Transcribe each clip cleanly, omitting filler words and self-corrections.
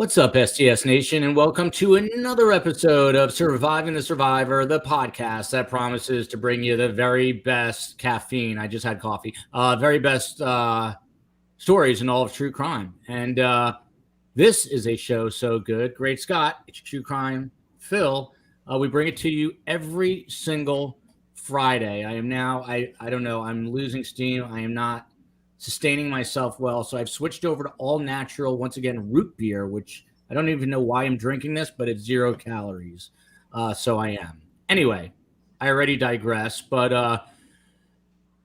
What's up, STS Nation, and welcome to another episode of Surviving the Survivor, the podcast that promises to bring you the very best caffeine. I just had coffee. Very best stories in all of true crime. And this is a show so good. Great Scott, it's True Crime Phil. We bring it to you every single Friday. I don't know, I'm losing steam. I am not sustaining myself well. So I've switched over to all natural, once again, root beer, which I don't even know why I'm drinking this, but it's 0 calories. So I am. Anyway, I already digress, but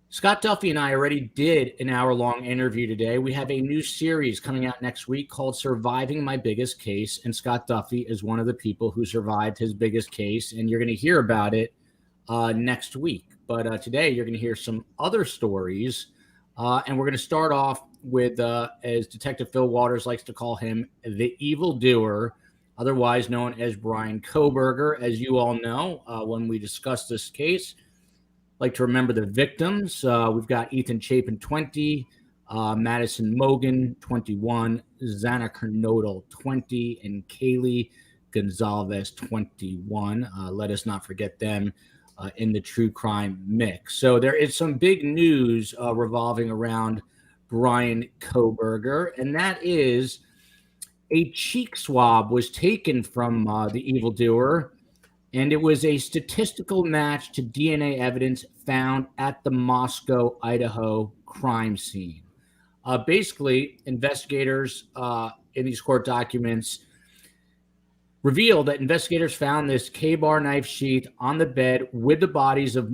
Scott Duffey and I already did an hour-long interview today. We have a new series coming out next week called Surviving My Biggest Case, and Scott Duffey is one of the people who survived his biggest case, and you're going to hear about it next week. But today you're going to hear some other stories. And we're going to start off with, as Detective Fil Waters likes to call him, the evildoer, otherwise known as Brian Kohberger. As you all know, when we discuss this case, like to remember the victims. We've got Ethan Chapin, 20, Madison Mogan, 21, Xana Kernodle, 20, and Kaylee Gonzalez, 21. Let us not forget them in the true crime mix. So there is some big news revolving around Brian Kohberger, and that is a cheek swab was taken from the evildoer, and it was a statistical match to DNA evidence found at the Moscow, Idaho crime scene. Basically, investigators in these court documents revealed that investigators found this K-bar knife sheath on the bed with the bodies of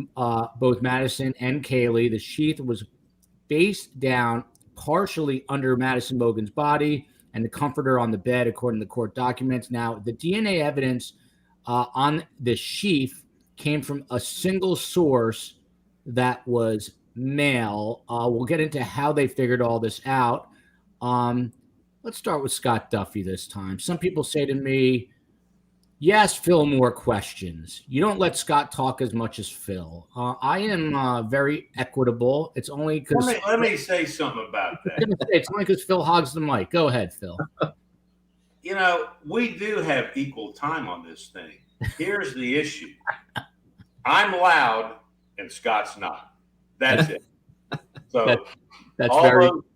both Madison and Kaylee. The sheath was face down, partially under Madison Mogan's body, and the comforter on the bed, according to the court documents. Now, the DNA evidence on the sheath came from a single source that was male. We'll get into how they figured all this out. Let's start with Scott Duffey this time. Some people say to me, yes, Phil, more questions. You don't let Scott talk as much as Phil. I am very equitable. It's only because... Let me say something about that. It's only because Phil hogs the mic. Go ahead, Phil. You know, we do have equal time on this thing. Here's the issue. I'm loud and Scott's not. That's it. So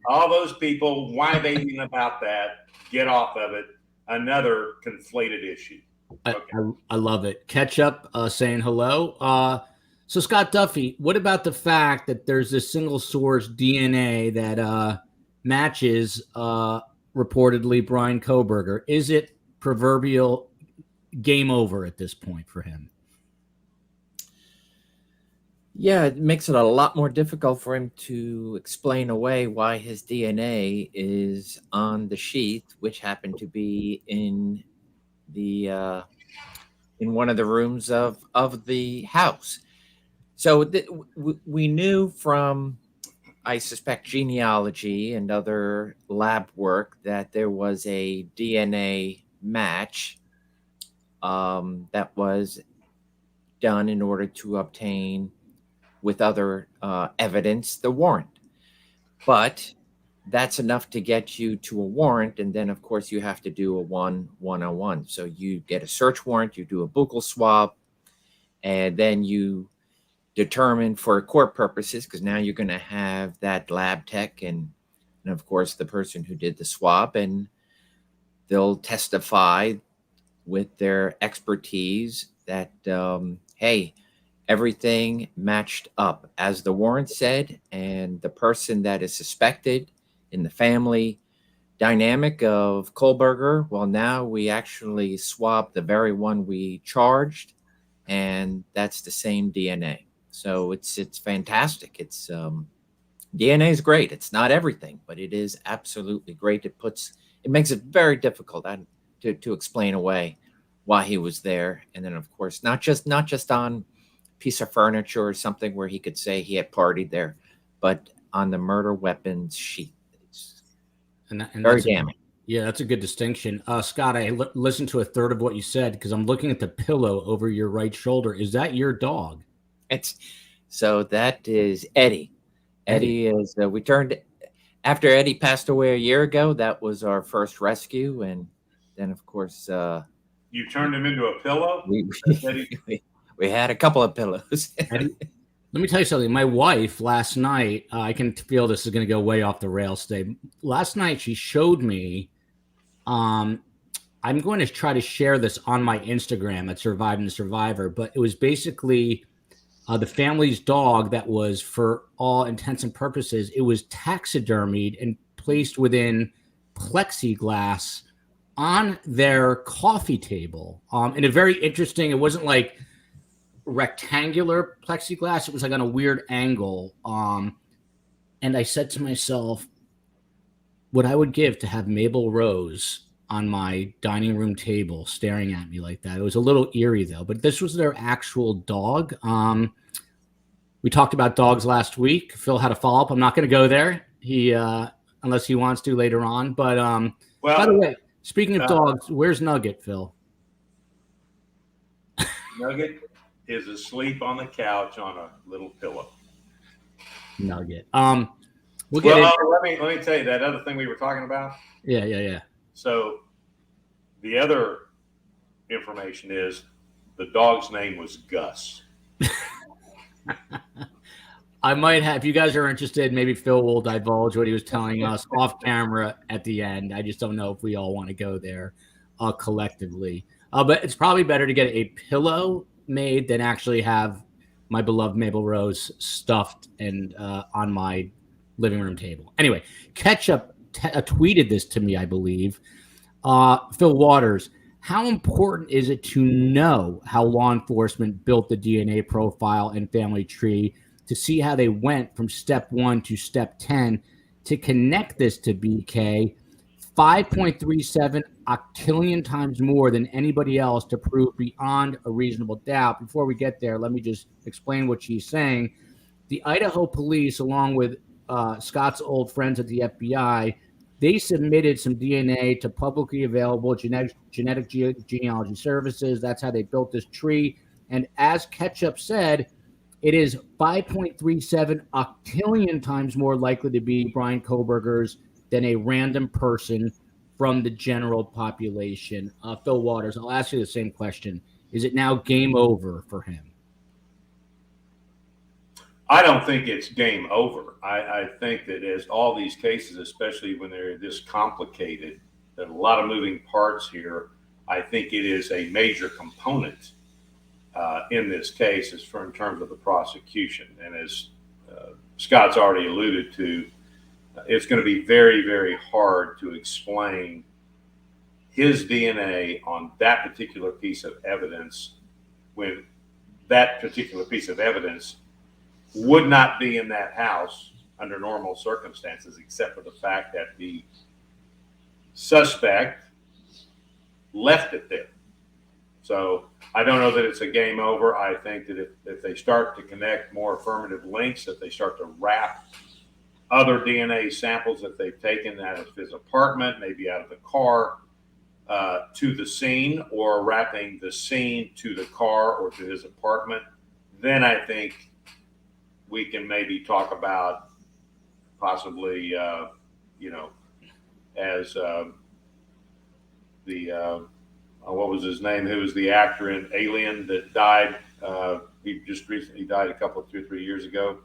all those people whining about that, get off of it. Another conflated issue. Okay. I love it. Catch up saying hello. So Scott Duffey, what about the fact that there's this single source DNA that matches reportedly Brian Kohberger? Is it proverbial game over at this point for him? Yeah, it makes it a lot more difficult for him to explain away why his DNA is on the sheath, which happened to be in the in one of the rooms of the house. So we knew from, I suspect, genealogy and other lab work that there was a DNA match that was done in order to obtain, with other evidence, the warrant. But that's enough to get you to a warrant, and then, of course, you have to do a 101. So you get a search warrant, you do a buccal swab, and then you determine for court purposes, because now you're going to have that lab tech and, of course, the person who did the swab, and they'll testify with their expertise that, hey, everything matched up as the warrant said, and the person that is suspected in the family dynamic of Kohberger, well, now we actually swabbed the very one we charged, and that's the same DNA. So it's fantastic. It's DNA is great. It's not everything, but it is absolutely great. It makes it very difficult to explain away why he was there, and then, of course, not just on piece of furniture or something where he could say he had partied there, but on the murder weapons sheath. And very damning. Yeah, that's a good distinction. Scott, I listened to a third of what you said because I'm looking at the pillow over your right shoulder. Is that your dog? So that is Eddie. Eddie is, we turned, after Eddie passed away a year ago, that was our first rescue, and then of course You turned him into a pillow? we had a couple of pillows. Let me tell you something. My wife last night, I can feel this is going to go way off the rails today. Last night, she showed me. I'm going to try to share this on my Instagram at Surviving the Survivor, but it was basically the family's dog that was, for all intents and purposes, it was taxidermied and placed within plexiglass on their coffee table. In a very interesting, it wasn't like rectangular plexiglass, it was like on a weird angle. And I said to myself, what I would give to have Mabel Rose on my dining room table staring at me like that. It was a little eerie though, but this was their actual dog. We talked about dogs last week. Phil had a follow-up. I'm not going to go there. He unless he wants to later on. But by the way, speaking of dogs, where's Nugget, Phil? Nugget is asleep on the couch on a little pillow. Nugget. Let me tell you that other thing we were talking about. Yeah. So the other information is the dog's name was Gus. I might have, if you guys are interested, maybe Phil will divulge what he was telling us off camera at the end. I just don't know if we all want to go there collectively. But it's probably better to get a pillow made than actually have my beloved Mabel Rose stuffed and on my living room table. Anyway, Ketchup tweeted this to me, I believe. Fil Waters, how important is it to know how law enforcement built the DNA profile and family tree to see how they went from step 1 to step 10 to connect this to BK 5.37 octillion times more than anybody else to prove beyond a reasonable doubt? Before we get there, let me just explain what she's saying. The Idaho police, along with Scott's old friends at the FBI, they submitted some DNA to publicly available genetic genealogy services. That's how they built this tree. And as Ketchup said, it is 5.37 octillion times more likely to be Brian Kohberger's than a random person from the general population. Fil Waters, I'll ask you the same question. Is it now game over for him? I don't think it's game over. I think that as all these cases, especially when they're this complicated, there's a lot of moving parts here. I think it is a major component in this case in terms of the prosecution. And as Scott's already alluded to, it's going to be very, very hard to explain his DNA on that particular piece of evidence when that particular piece of evidence would not be in that house under normal circumstances, except for the fact that the suspect left it there. So I don't know that it's a game over. I think that if they start to connect more affirmative links, if they start to wrap other DNA samples that they've taken out of his apartment, maybe out of the car, to the scene, or wrapping the scene to the car or to his apartment, then I think we can maybe talk about possibly, as what was his name? Who was the actor in Alien that died? He just recently died 2 or 3 years ago.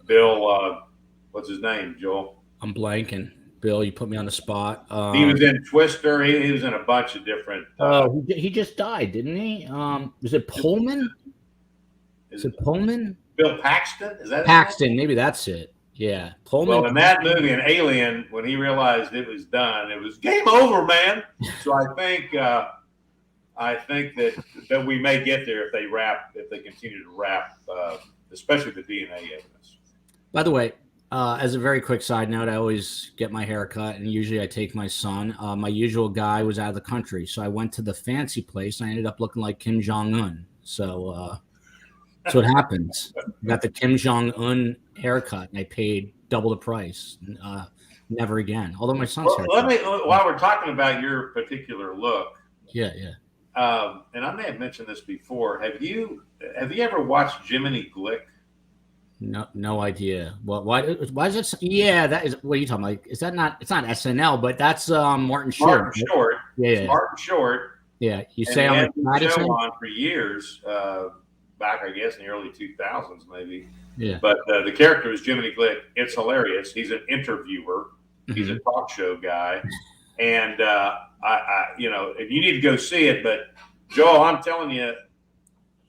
Bill, what's his name, Joel? I'm blanking. Bill, you put me on the spot. He was in Twister. He was in a bunch of different. He just died, didn't he? Was it Pullman? Is it Pullman? Bill Paxton? Is that Paxton? Maybe that's it. Yeah, Pullman. Well, in that movie, in Alien, when he realized it was done, it was game over, man. So I think that we may get there if they continue to wrap, especially the DNA evidence. By the way, as a very quick side note, I always get my hair cut, and usually I take my son. My usual guy was out of the country, so I went to the fancy place, and I ended up looking like Kim Jong-un. So that's what happens. I got the Kim Jong-un haircut, and I paid double the price. Never again. Although my son's haircut. While we're talking about your particular look. Yeah. And I may have mentioned this before. Have you ever watched Jiminy Glick? No idea. Why is it? Yeah, that is. What are you talking about? Is that not? It's not SNL, but that's Martin Short. Martin Short. Yeah. Smart and short. Yeah, you And say he I'm had a the show Madison? on for years, back, I guess, in the early 2000s, maybe. Yeah. But the character is Jiminy Glick. It's hilarious. He's an interviewer. He's a talk show guy. And, if you need to go see it, but Joel, I'm telling you,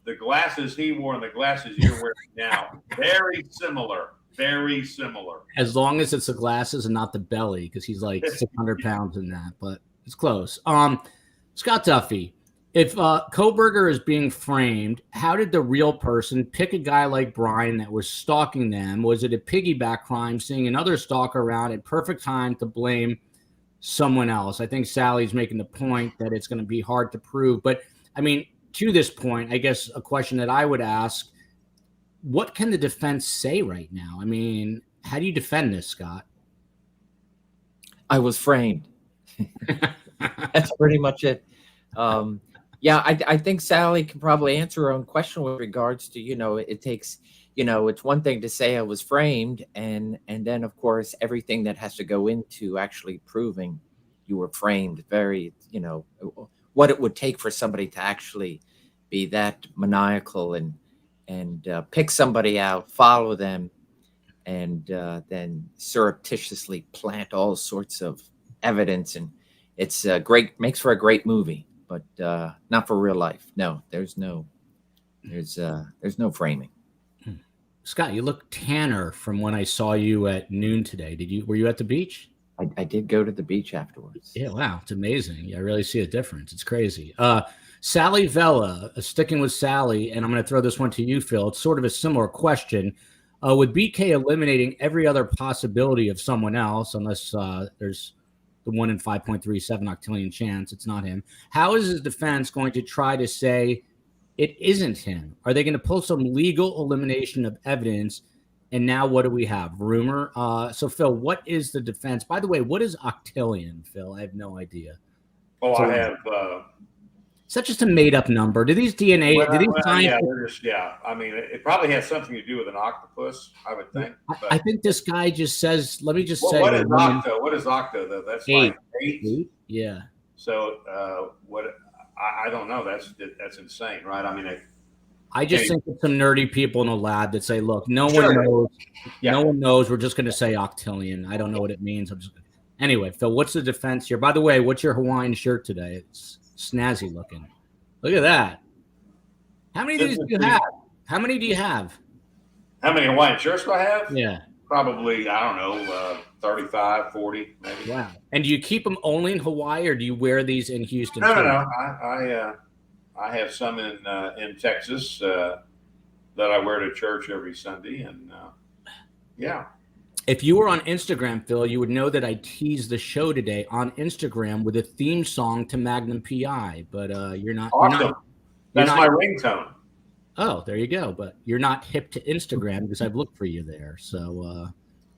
the glasses he wore and the glasses you're wearing now, very similar. Very similar. As long as it's the glasses and not the belly, because he's like 600 pounds in that, but it's close. Scott Duffey, if Kohberger is being framed, how did the real person pick a guy like Brian that was stalking them? Was it a piggyback crime, seeing another stalker around at perfect time to blame someone else? I think Sally's making the point that it's going to be hard to prove. But, I mean, to this point, I guess a question that I would ask, what can the defense say right now? I mean, how do you defend this, Scott? I was framed. That's pretty much it. I think Sally can probably answer her own question with regards to, it takes, it's one thing to say I was framed, and then, of course, everything that has to go into actually proving you were framed. Very, what it would take for somebody to actually be that maniacal and pick somebody out, follow them, and then surreptitiously plant all sorts of evidence. And it's makes for a great movie, but not for real life. No, there's no framing. Scott, you look tanner from when I saw you at noon today. Were you at the beach? I did go to the beach afterwards. Yeah, wow, it's amazing. I really see a difference. It's crazy. Sally Vella, sticking with Sally, and I'm going to throw this one to you, Phil. It's sort of a similar question. With BK eliminating every other possibility of someone else, unless there's the 1 in 5.37 octillion chance it's not him, how is his defense going to try to say it isn't him? Are they going to pull some legal elimination of evidence? And now what do we have? Rumor? So, Phil, what is the defense? By the way, what is octillion, Phil? I have no idea. Oh, so, I have... Is that just a made-up number? Do these DNA? Yeah. I mean, it probably has something to do with an octopus, I would think. I think this guy just says. Let me just say. What is octo? What is octo though? That's eight. Like 8. Yeah. So what? I don't know. That's insane, right? I mean, I just think of some nerdy people in a lab that say, "Look, no one knows. Yeah. No one knows. We're just going to say octillion. I don't know what it means." Anyway, Phil, what's the defense here? By the way, what's your Hawaiian shirt today? It's snazzy looking. Look at that. How many of these do you have? How many do you have? How many Hawaiian shirts do I have? Yeah. Probably, I don't know, 35, 40, maybe. Wow. And do you keep them only in Hawaii, or do you wear these in Houston? No. I have some in Texas that I wear to church every Sunday, and yeah. If you were on Instagram, Phil, you would know that I teased the show today on Instagram with a theme song to Magnum PI, but you're not. Awesome. That's my ringtone. Oh, there you go. But you're not hip to Instagram because I've looked for you there. So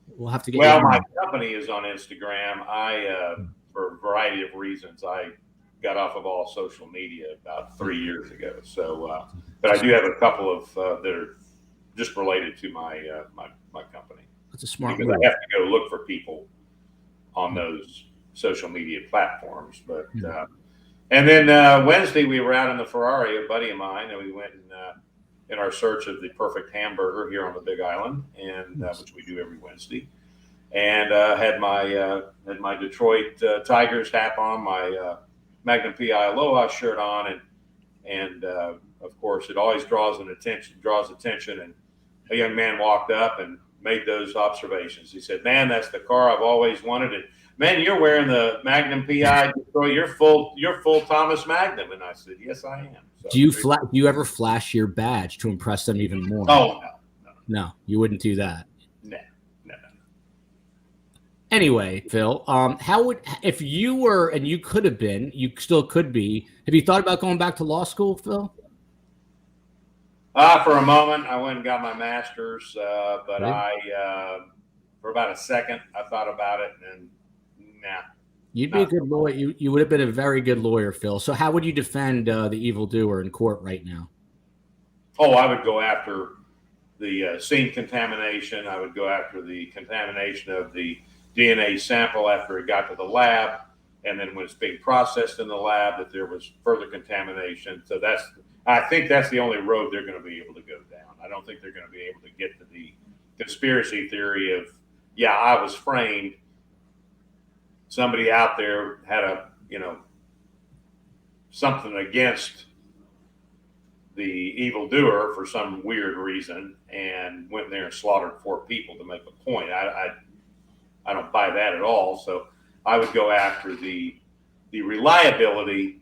we'll have to get. Well, my company is on Instagram. For a variety of reasons, I got off of all social media about 3 years ago. So, but I do have a couple of that are just related to my company. That's a smart because move. I have to go look for people on those social media platforms. But and then Wednesday we were out in the Ferrari, a buddy of mine, and we went in our search of the perfect hamburger here on the Big Island, and which we do every Wednesday. And had my Detroit Tigers hat on, my Magnum PI Aloha shirt on, and of course it always draws attention. And a young man walked up and made those observations. He said, "Man, that's the car I've always wanted. And man, you're wearing the Magnum PI Detroit. You're full Thomas Magnum." And I said, "Yes, I am." So, do you ever flash your badge to impress them even more? Oh no, you wouldn't do that. No. Anyway, Phil, if you were, and you could have been, you still could be, have you thought about going back to law school, Phil? For a moment, I went and got my master's, but for about a second, I thought about it, and nah. You'd be a good lawyer. You would have been a very good lawyer, Phil. So how would you defend the evildoer in court right now? Oh, I would go after the scene contamination. I would go after the contamination of the DNA sample after it got to the lab. and then when it's being processed in the lab, that there was further contamination. So I think that's the only road they're going to be able to go down. I don't think they're going to be able to get to the conspiracy theory of, yeah, I was framed. Somebody out there had something against the evildoer for some weird reason and went there and slaughtered 4 people to make a point. I don't buy that at all. So I would go after the reliability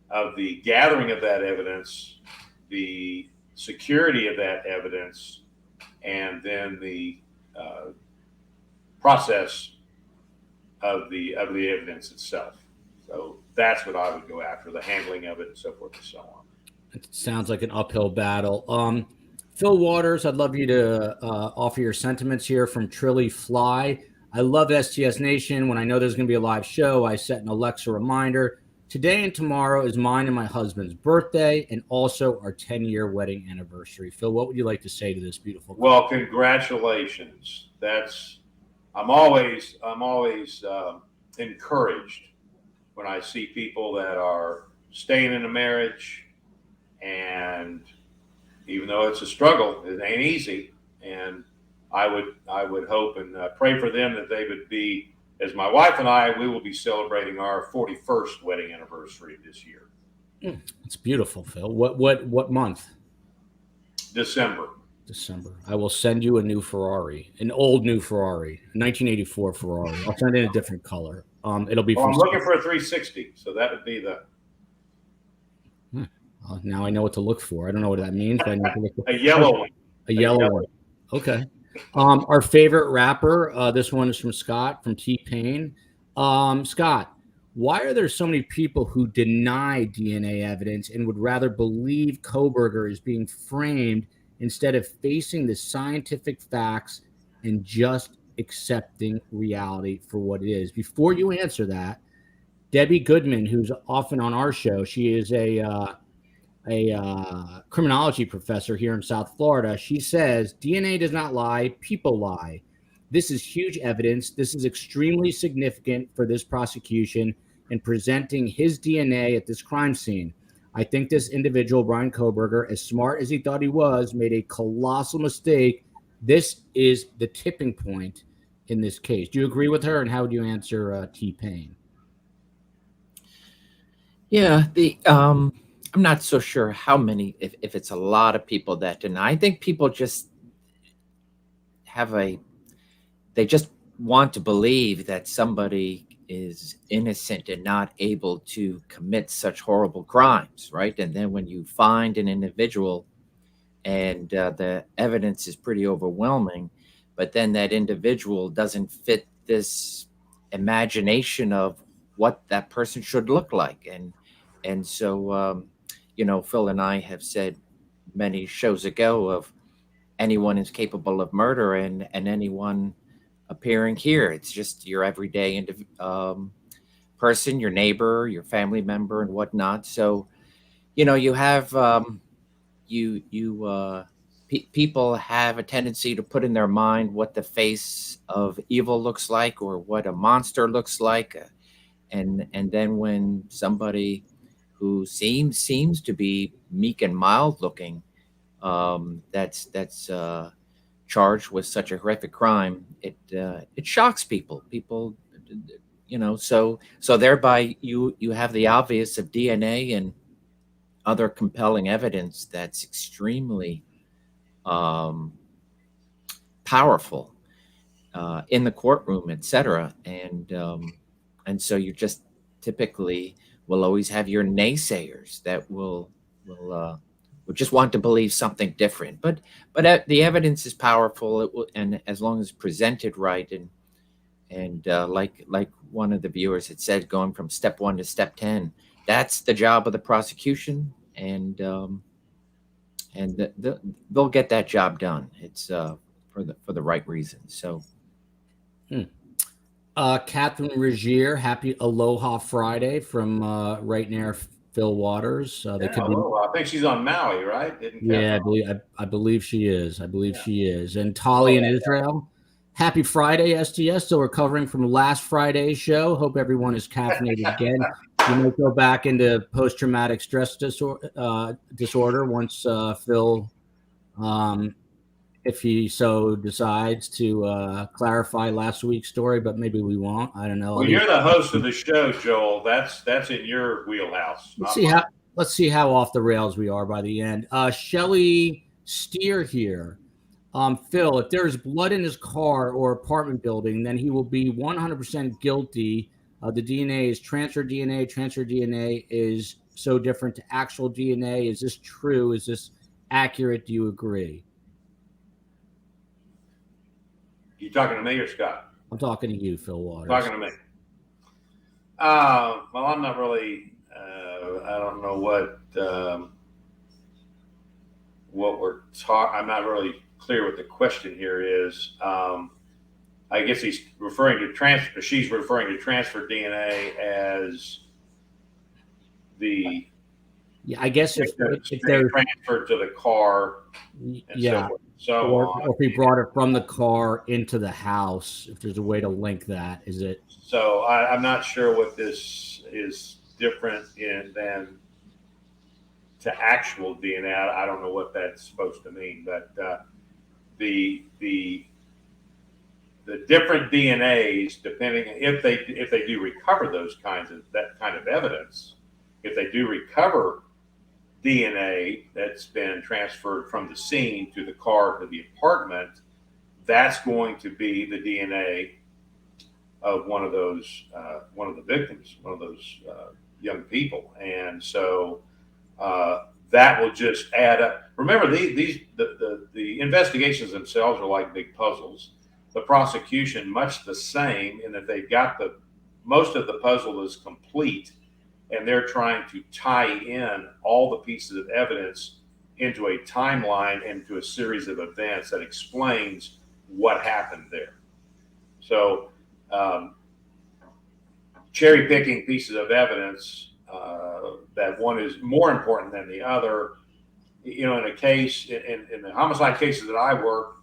of the gathering of that evidence, the security of that evidence, and then the process of the evidence itself. So that's what I would go after, the handling of it and so forth and so on. It sounds like an uphill battle. Fil Waters, I'd love you to offer your sentiments here from Trilly Fly. I love STS Nation. When I know there's going to be a live show, I set an Alexa reminder. Today and tomorrow is mine and my husband's birthday, and also our 10-year wedding anniversary. Phil, what would you like to say to this beautiful couple? Well, congratulations. I'm always encouraged when I see people that are staying in a marriage, and even though it's a struggle, it ain't easy. And I would hope and pray for them that they would be, as my wife and I, we will be celebrating our 41st wedding anniversary this year. It's beautiful, Phil. What month? December. I will send you a new Ferrari, an old new Ferrari, 1984 Ferrari. I'll send in a different color. It'll be. Well, I'm looking for a 360, so that would be the. Now I know what to look for. I don't know what that means, but I know to look for a yellow one. A yellow one. Okay. Our favorite rapper. This one is from Scott from T-Pain. Scott, why are there so many people who deny DNA evidence and would rather believe Kohberger is being framed instead of facing the scientific facts and just accepting reality for what it is? Before you answer that, Debbie Goodman, who's often on our show, she is a criminology professor here in South Florida. She says DNA does not lie, people lie. This is huge evidence. This is extremely significant for this prosecution in presenting his DNA at this crime scene. I think this individual, Brian Kohberger, as smart as he thought he was, made a colossal mistake. This is the tipping point in this case. Do you agree with her, and how would you answer T-Pain? Yeah, I'm not so sure how many, if it's a lot of people that deny. I think people just they just want to believe that somebody is innocent and not able to commit such horrible crimes, right? And then when you find an individual and the evidence is pretty overwhelming, but then that individual doesn't fit this imagination of what that person should look like. And so, Phil and I have said many shows ago of anyone is capable of murder, and anyone appearing here. It's just your everyday person, your neighbor, your family member, and whatnot. So, you have people have a tendency to put in their mind what the face of evil looks like, or what a monster looks like, and then when somebody who seems to be meek and mild looking, that's charged with such a horrific crime, it shocks people. So thereby you have the obvious of DNA and other compelling evidence that's extremely powerful in the courtroom, etc. And so you just typically will always have your naysayers that will just want to believe something different. But the evidence is powerful. It will, and as long as it's presented right, and like one of the viewers had said, going from step 1 to step 10, that's the job of the prosecution, and they'll get that job done. It's for the right reasons. So. Catherine Regier, happy Aloha Friday from right near Fil Waters. I think she's on Maui, right? I believe she is. She is. And Tali in Israel. Happy Friday, STS. Still recovering from last Friday's show. Hope everyone is caffeinated again. You might go back into post-traumatic stress disorder once Phil, if he so decides to clarify last week's story, but maybe we won't. I don't know. Well, you're the host of the show, Joel. That's in your wheelhouse. Let's see how off the rails we are by the end. Shelley Steer here. Phil, if there's blood in his car or apartment building, then he will be 100% guilty. The DNA is transfer DNA. Transfer DNA is so different to actual DNA. Is this true? Is this accurate? Do you agree? You talking to me or Scott? I'm talking to you, Fil Waters. Talking to me. Well, I'm not really. I don't know what we're talking. I'm not really clear what the question here is. I guess he's referring to transfer. She's referring to transfer DNA as the. Yeah, I guess if they're transferred to the car. Yeah. Or if he brought it from the car into the house, if there's a way to link that, is it? So I'm not sure what this is different than to actual DNA. I don't know what that's supposed to mean, but the different DNAs, depending if they do recover that kind of evidence, if they do recover DNA that's been transferred from the scene to the car to the apartment, that's going to be the DNA of one of the victims, one of those young people, and so that will just add up. Remember, the investigations themselves are like big puzzles. The prosecution, much the same, in that they've got most of the puzzle is complete, and they're trying to tie in all the pieces of evidence into a timeline and to a series of events that explains what happened there. So cherry picking pieces of evidence that one is more important than the other. In a case, in the homicide cases that I work,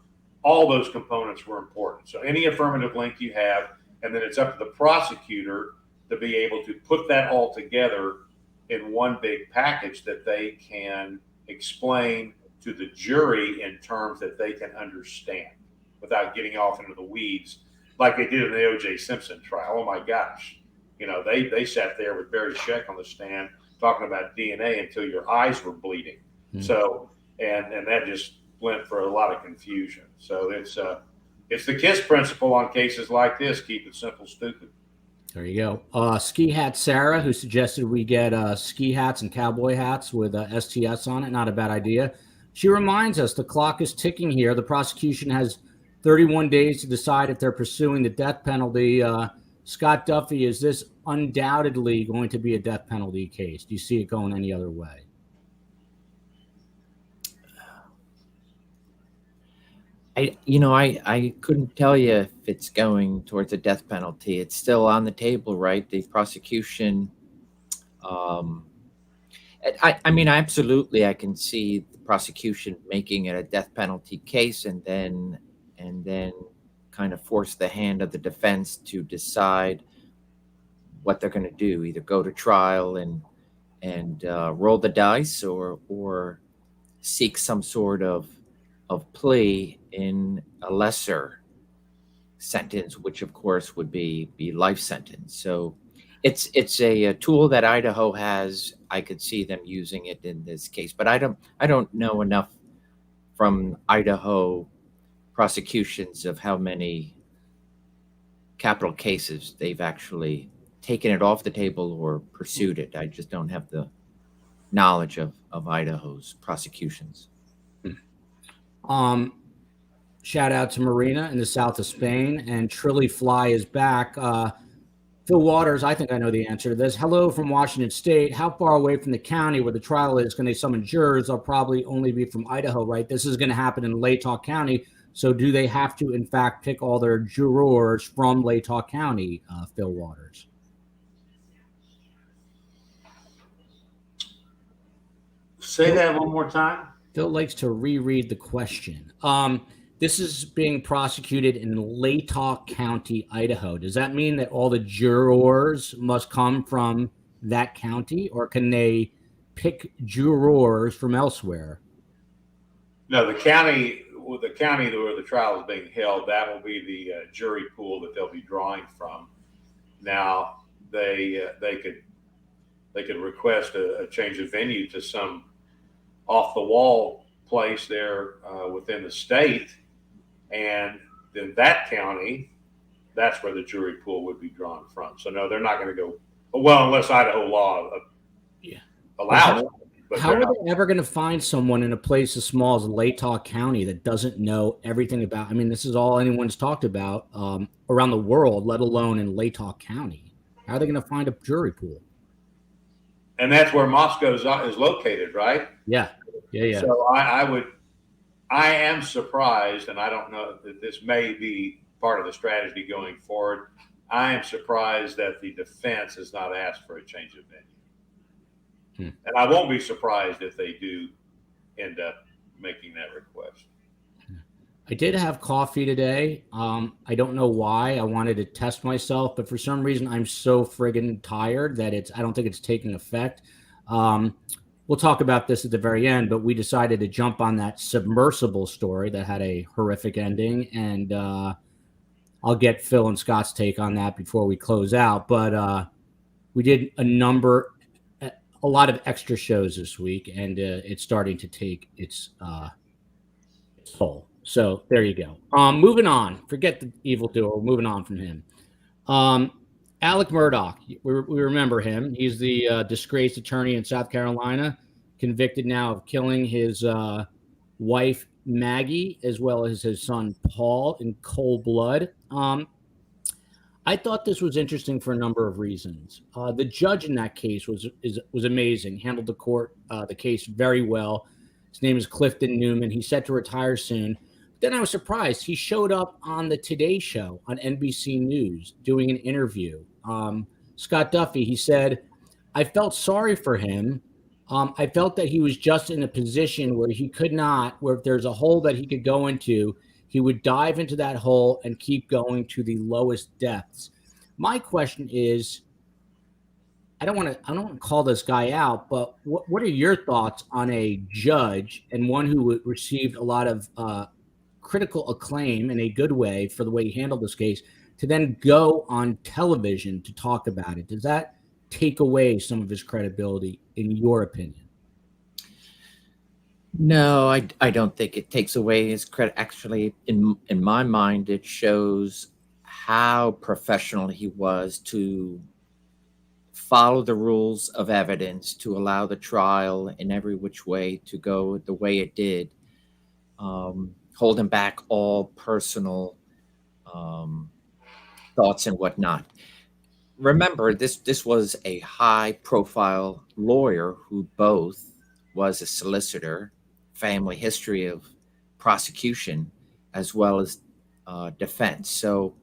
all those components were important. So any affirmative link you have, and then it's up to the prosecutor to be able to put that all together in one big package that they can explain to the jury in terms that they can understand without getting off into the weeds like they did in the O.J. Simpson trial. Oh my gosh. They sat there with Barry Scheck on the stand talking about DNA until your eyes were bleeding. Mm-hmm. So, and that just went for a lot of confusion. So it's the KISS principle on cases like this. Keep it simple, stupid. There you go. Ski Hat Sarah, who suggested we get ski hats and cowboy hats with STS on it. Not a bad idea. She reminds us the clock is ticking here. The prosecution has 31 days to decide if they're pursuing the death penalty. Scott Duffey, is this undoubtedly going to be a death penalty case? Do you see it going any other way? I couldn't tell you if it's going towards a death penalty. It's still on the table, right? The prosecution. Absolutely, I can see the prosecution making it a death penalty case, and then kind of force the hand of the defense to decide what they're going to do: either go to trial and roll the dice, or seek some sort of plea in a lesser sentence, which of course would be life sentence. So it's a tool that Idaho has. I could see them using it in this case, but I don't know enough from Idaho prosecutions of how many capital cases they've actually taken it off the table or pursued it. I just don't have the knowledge of Idaho's prosecutions. Shout out to Marina in the south of Spain, and Trilly Fly is back. Fil Waters, I think I know the answer to this. Hello from Washington State. How far away from the county where the trial is can they summon jurors? They'll probably only be from Idaho, right? This is going to happen in Latah County. So do they have to, in fact, pick all their jurors from Latah County, Fil Waters? Say that one more time. Phil likes to reread the question. This is being prosecuted in Latah County, Idaho. Does that mean that all the jurors must come from that county, or can they pick jurors from elsewhere? No, the county where the trial is being held, that will be the jury pool that they'll be drawing from. Now, they could request a change of venue to some off the wall place there within the state, and then that county, that's where the jury pool would be drawn from. So no, they're not going to go well unless Idaho law allows. How are they ever going to find someone in a place as small as Latah County that doesn't know everything about? I mean, this is all anyone's talked about around the world, let alone in Latah County. How are they going to find a jury pool? And that's where Moscow is located, right? Yeah. So I am surprised, and I don't know that this may be part of the strategy going forward. I am surprised that the defense has not asked for a change of venue. And I won't be surprised if they do end up making that request. I did have coffee today. I don't know why. I wanted to test myself, but for some reason I'm so friggin' tired that I don't think it's taking effect. We'll talk about this at the very end, but we decided to jump on that submersible story that had a horrific ending, and I'll get Fil and Scott's take on that before we close out. But we did a lot of extra shows this week, and it's starting to take its toll. So there you go. Moving on. Forget the evildoer. Moving on from him. Alec Murdoch. We remember him. He's the disgraced attorney in South Carolina, convicted now of killing his wife, Maggie, as well as his son, Paul, in cold blood. I thought this was interesting for a number of reasons. The judge in that case was amazing. Handled the case very well. His name is Clifton Newman. He's set to retire soon. Then I was surprised. He showed up on the Today Show on NBC News doing an interview. Scott Duffey, he said, I felt sorry for him. I felt that he was just in a position where where if there's a hole that he could go into, he would dive into that hole and keep going to the lowest depths. My question is, I don't want to call this guy out, but what are your thoughts on a judge and one who received a lot of critical acclaim in a good way for the way he handled this case to then go on television to talk about it? Does that take away some of his credibility, in your opinion? No, I don't think it takes away his credit. Actually, in my mind, it shows how professional he was to follow the rules of evidence, to allow the trial in every which way to go the way it did, holding back all personal thoughts and whatnot. Remember, this was a high-profile lawyer who both was a solicitor, family history of prosecution, as well as defense. So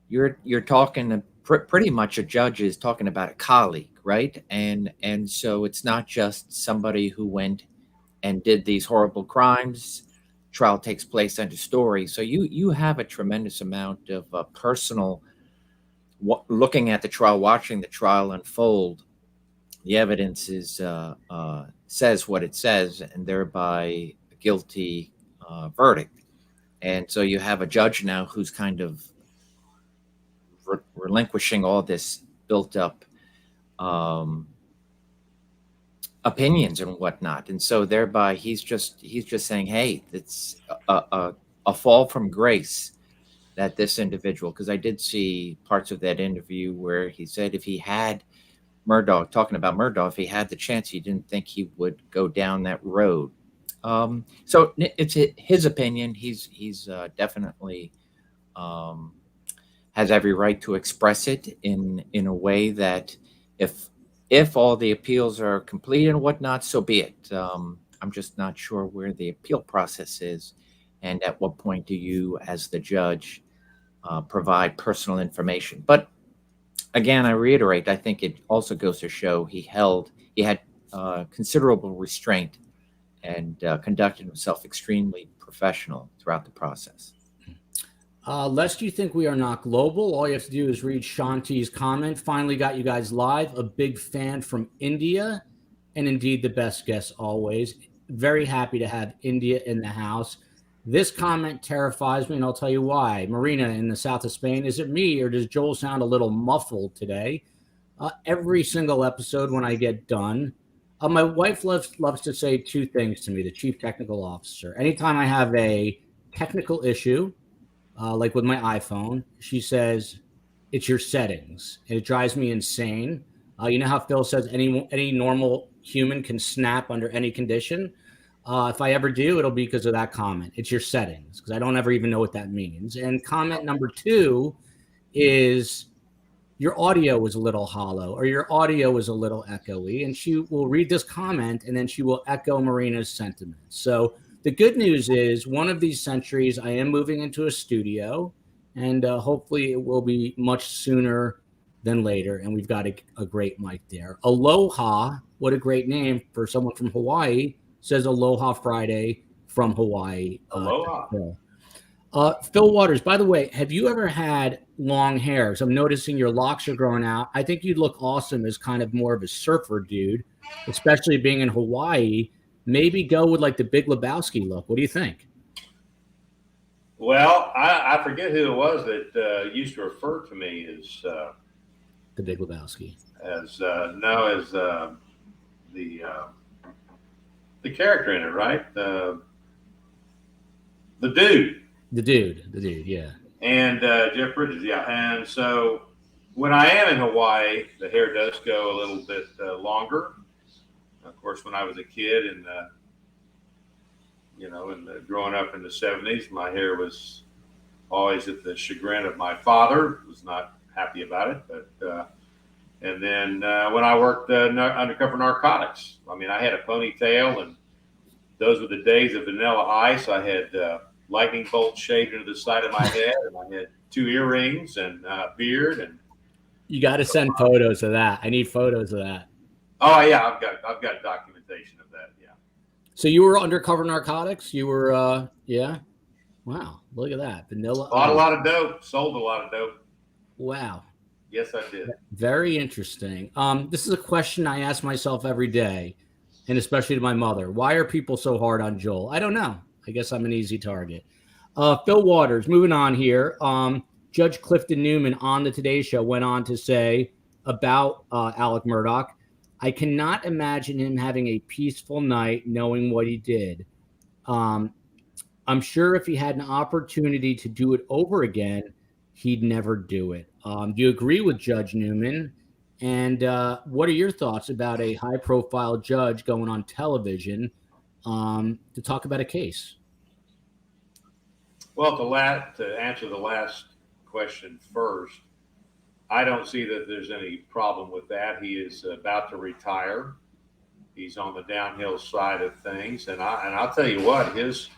you're talking pretty much a judge is talking about a colleague, right? And so it's not just somebody who went and did these horrible crimes. Trial takes place under story. So you have a tremendous amount of personal looking at the trial, watching the trial unfold. The evidence is says what it says, and thereby a guilty verdict. And so you have a judge now who's kind of relinquishing all this built-up opinions and whatnot, and so thereby he's just saying, "Hey, it's a fall from grace that this individual." Because I did see parts of that interview where he said if he had Murdoch, talking about Murdoch, if he had the chance, he didn't think he would go down that road. So it's his opinion. He's definitely has every right to express it in a way that if all the appeals are complete and whatnot, so be it. I'm just not sure where the appeal process is, and at what point do you, as the judge, provide personal information. But again, I reiterate, I think it also goes to show he had considerable restraint and conducted himself extremely professional throughout the process. Lest you think we are not global, all you have to do is read Shanti's comment. Finally got you guys live. A big fan from India, and indeed the best guest always. Very happy to have India in the house. This comment terrifies me, and I'll tell you why. Marina in the south of Spain, is it me, or does Joel sound a little muffled today? Every single episode when I get done, my wife loves to say two things to me, the chief technical officer. Anytime I have a technical issue, like with my iPhone, she says, it's your settings. And it drives me insane. You know how Phil says any normal human can snap under any condition? If I ever do, it'll be because of that comment. It's your settings, because I don't ever even know what that means. And comment number 2 is your audio was a little hollow or your audio was a little echoey. And she will read this comment and then she will echo Marina's sentiments. So the good news is one of these centuries, I am moving into a studio, and hopefully it will be much sooner than later. And we've got a great mic there. Aloha, what a great name for someone from Hawaii, says Aloha Friday from Hawaii. Aloha. Fil Waters, by the way, have you ever had long hair? So I'm noticing your locks are growing out. I think you'd look awesome as kind of more of a surfer dude, especially being in Hawaii. Maybe go with like the Big Lebowski look. What do you think? Well, I forget who it was that used to refer to me as the Big Lebowski. As the character in it, right? The dude. The dude, yeah. And Jeff Bridges, yeah. And so when I am in Hawaii, the hair does go a little bit longer. Of course, when I was a kid and growing up in the 70s, my hair was always at the chagrin of my father. Was not happy about it. But and then when I worked undercover narcotics, I mean, I had a ponytail, and those were the days of Vanilla Ice. I had lightning bolts shaved into the side of my head, and I had 2 earrings and beard. And you got to send photos of that. I need photos of that. Oh yeah, I've got documentation of that. Yeah. So you were undercover narcotics. You were, yeah. Wow, look at that. Vanilla. Bought a lot of dope. Sold a lot of dope. Wow. Yes, I did. Very interesting. This is a question I ask myself every day, and especially to my mother. Why are people so hard on Joel? I don't know. I guess I'm an easy target. Fil Waters, moving on here. Judge Clifton Newman on the Today Show went on to say about Alec Murdoch, I cannot imagine him having a peaceful night knowing what he did. I'm sure if he had an opportunity to do it over again, he'd never do it. Do you agree with Judge Newman? And what are your thoughts about a high-profile judge going on television to talk about a case? Well, to answer the last question first, I don't see that there's any problem with that. He is about to retire. He's on the downhill side of things, and I'll tell you what, his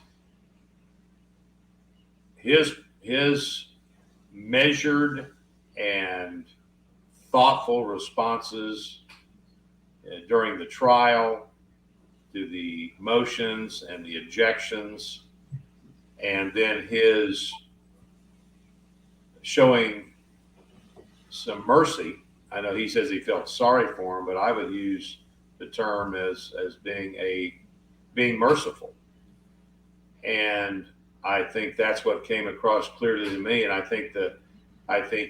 measured and thoughtful responses during the trial to the motions and the objections, and then his showing some mercy. I know he says he felt sorry for him, but I would use the term as being merciful. And I think that's what came across clearly to me. And I think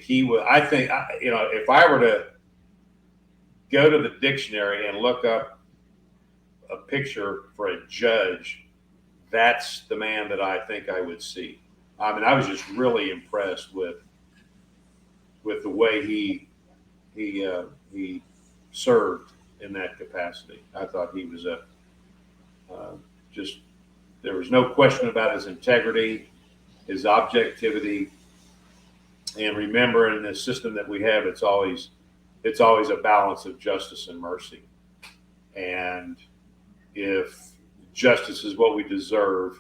he would, if I were to go to the dictionary and look up a picture for a judge, that's the man that I think I would see. I mean, I was just really impressed with the way he served in that capacity. I thought he was there was no question about his integrity, his objectivity, and remember, in the system that we have, it's always a balance of justice and mercy. And if justice is what we deserve,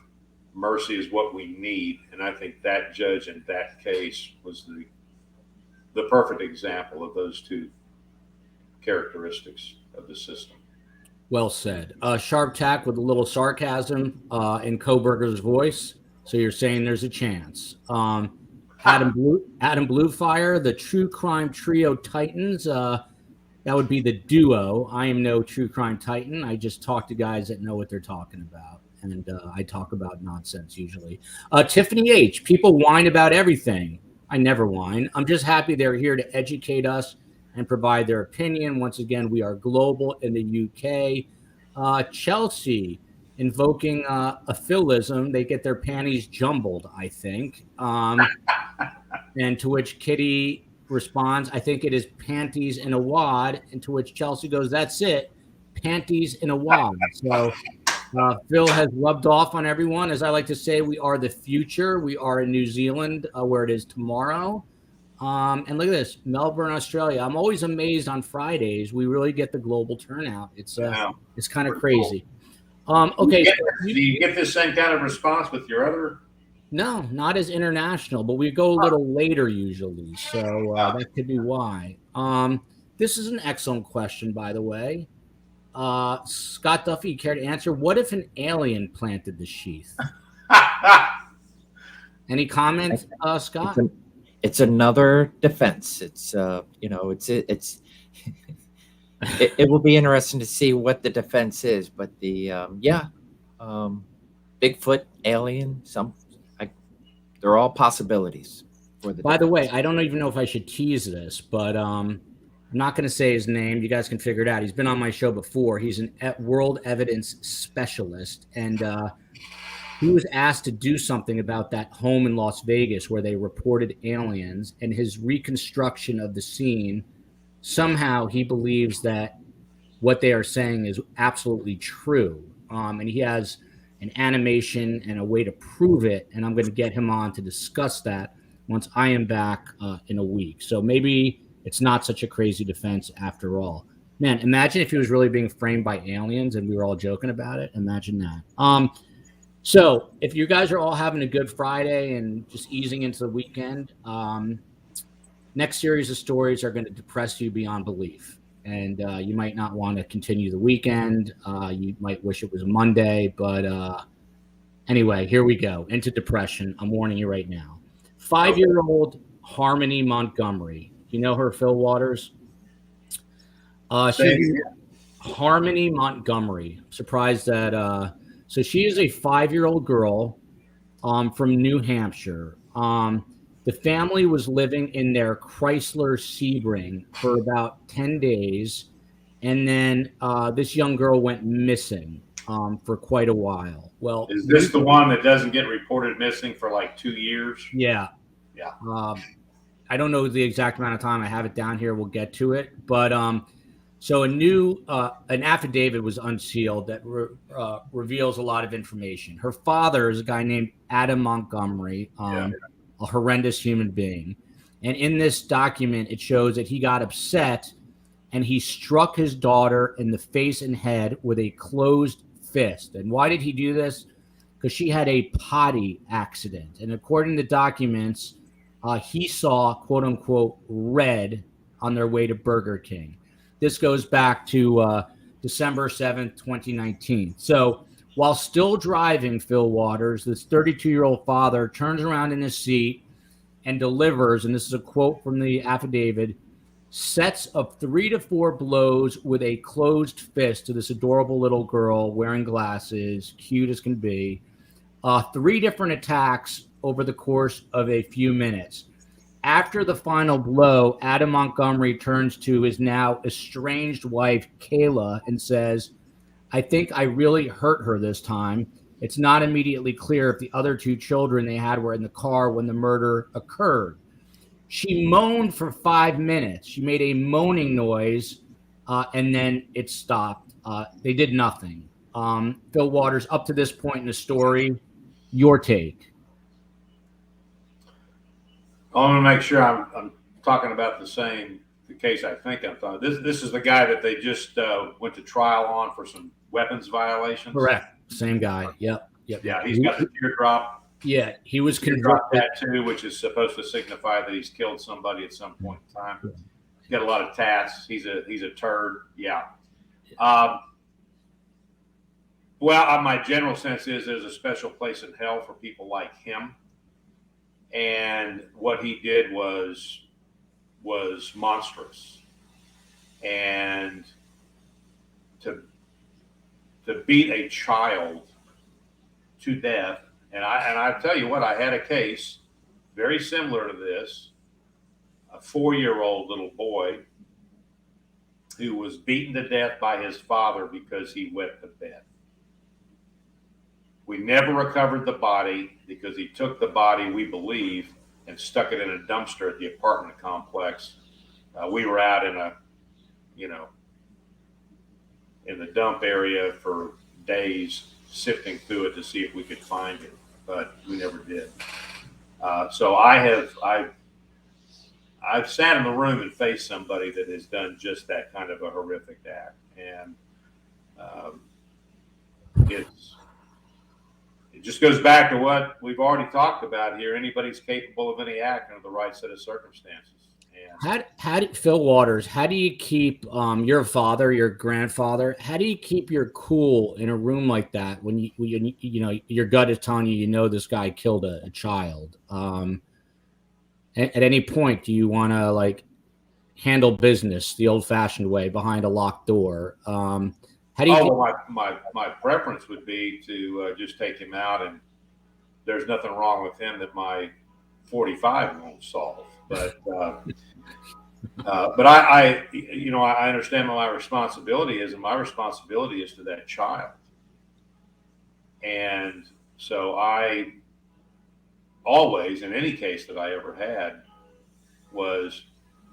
mercy is what we need. And I think that judge in that case was the perfect example of those two characteristics of the system. Well said. Sharp tack with a little sarcasm in Kohberger's voice. So you're saying there's a chance. Adam Bluefire, the true crime trio titans. That would be the duo. I am no true crime titan. I just talk to guys that know what they're talking about. And I talk about nonsense usually. Tiffany H. People whine about everything. I never whine. I'm just happy they're here to educate us and provide their opinion. Once again, we are global in the UK. Chelsea, invoking a philism. They get their panties jumbled, I think. And to which Kitty responds, I think it is panties in a wad. And to which Chelsea goes, that's it, panties in a wad. So Phil has rubbed off on everyone. As I like to say, we are the future. We are in New Zealand, where it is tomorrow. And look at this, Melbourne, Australia. I'm always amazed on Fridays. We really get the global turnout. It's kind of crazy. Okay. Do you get the same kind of response with your other? No, not as international, but we go a little later usually. So that could be why. This is an excellent question, by the way. Scott Duffey, care to answer? What if an alien planted the sheath? Any comment, Scott? It's another defense. It's it will be interesting to see what the defense is. But Bigfoot, alien, they're all possibilities. By the way, I don't even know if I should tease this, but I'm not going to say his name. You guys can figure it out. He's been on my show before. He's an world evidence specialist, and he was asked to do something about that home in Las Vegas where they reported aliens, and his reconstruction of the scene, somehow he believes that what they are saying is absolutely true. And he has an animation and a way to prove it, and I'm going to get him on to discuss that once I am back in a week. So maybe it's not such a crazy defense after all. Man, imagine if he was really being framed by aliens and we were all joking about it. Imagine that. So if you guys are all having a good Friday and just easing into the weekend, next series of stories are going to depress you beyond belief. And you might not want to continue the weekend. You might wish it was Monday. But anyway, here we go. Into depression. I'm warning you right now. 5-year-old Harmony Montgomery. You know her, Fil Waters? Harmony Montgomery. Surprised that. So she is a 5-year-old girl from New Hampshire. The family was living in their Chrysler Sebring for about 10 days. And then this young girl went missing for quite a while. Well, is this the one that doesn't get reported missing for like 2 years? Yeah. Yeah. I don't know the exact amount of time. I have it down here. We'll get to it. But so an affidavit was unsealed that reveals a lot of information. Her father is a guy named Adam Montgomery. A horrendous human being. And in this document, it shows that he got upset and he struck his daughter in the face and head with a closed fist. And why did he do this? Because she had a potty accident. And according to documents, he saw, quote unquote, red on their way to Burger King. This goes back to December 7th, 2019. So while still driving, Fil Waters, this 32-year-old father turns around in his seat and delivers, and this is a quote from the affidavit, sets of 3 to 4 blows with a closed fist to this adorable little girl wearing glasses, cute as can be. 3 different attacks over the course of a few minutes. After the final blow, Adam Montgomery turns to his now estranged wife, Kayla, and says, I think I really hurt her this time. It's not immediately clear if the other 2 children they had were in the car when the murder occurred. She moaned for 5 minutes. She made a moaning noise, and then it stopped. They did nothing. Fil Waters, up to this point in the story, your take. I want to make sure I'm talking about the case I think I'm talking. This is the guy that they just went to trial on for some weapons violations. Correct. Same guy. Yep. Yeah, he's got the teardrop. Yeah, he was teardrop tattoo, which is supposed to signify that he's killed somebody at some point in time. He's got a lot of tats. He's a turd. Yeah. Well, my general sense is there's a special place in hell for people like him. And what he did was monstrous. And to beat a child to death, and I tell you what, I had a case very similar to this, a 4-year-old little boy who was beaten to death by his father because he wet the bed. We never recovered the body because he took the body, we believe, and stuck it in a dumpster at the apartment complex. We were out in in the dump area for days, sifting through it to see if we could find it, but we never did. So I've sat in the room and faced somebody that has done just that kind of a horrific act, and it just goes back to what we've already talked about here. Anybody's capable of any act under the right set of circumstances. And How did Fil Waters? How do you keep your father, your grandfather? How do you keep your cool in a room like that when you know your gut is telling you this guy killed a child? At any point, do you want to like handle business the old-fashioned way behind a locked door? How do you? My preference would be to just take him out, and there's nothing wrong with him that my 45 won't solve. But I understand what my responsibility is, and my responsibility is to that child. And so I always, in any case that I ever had, was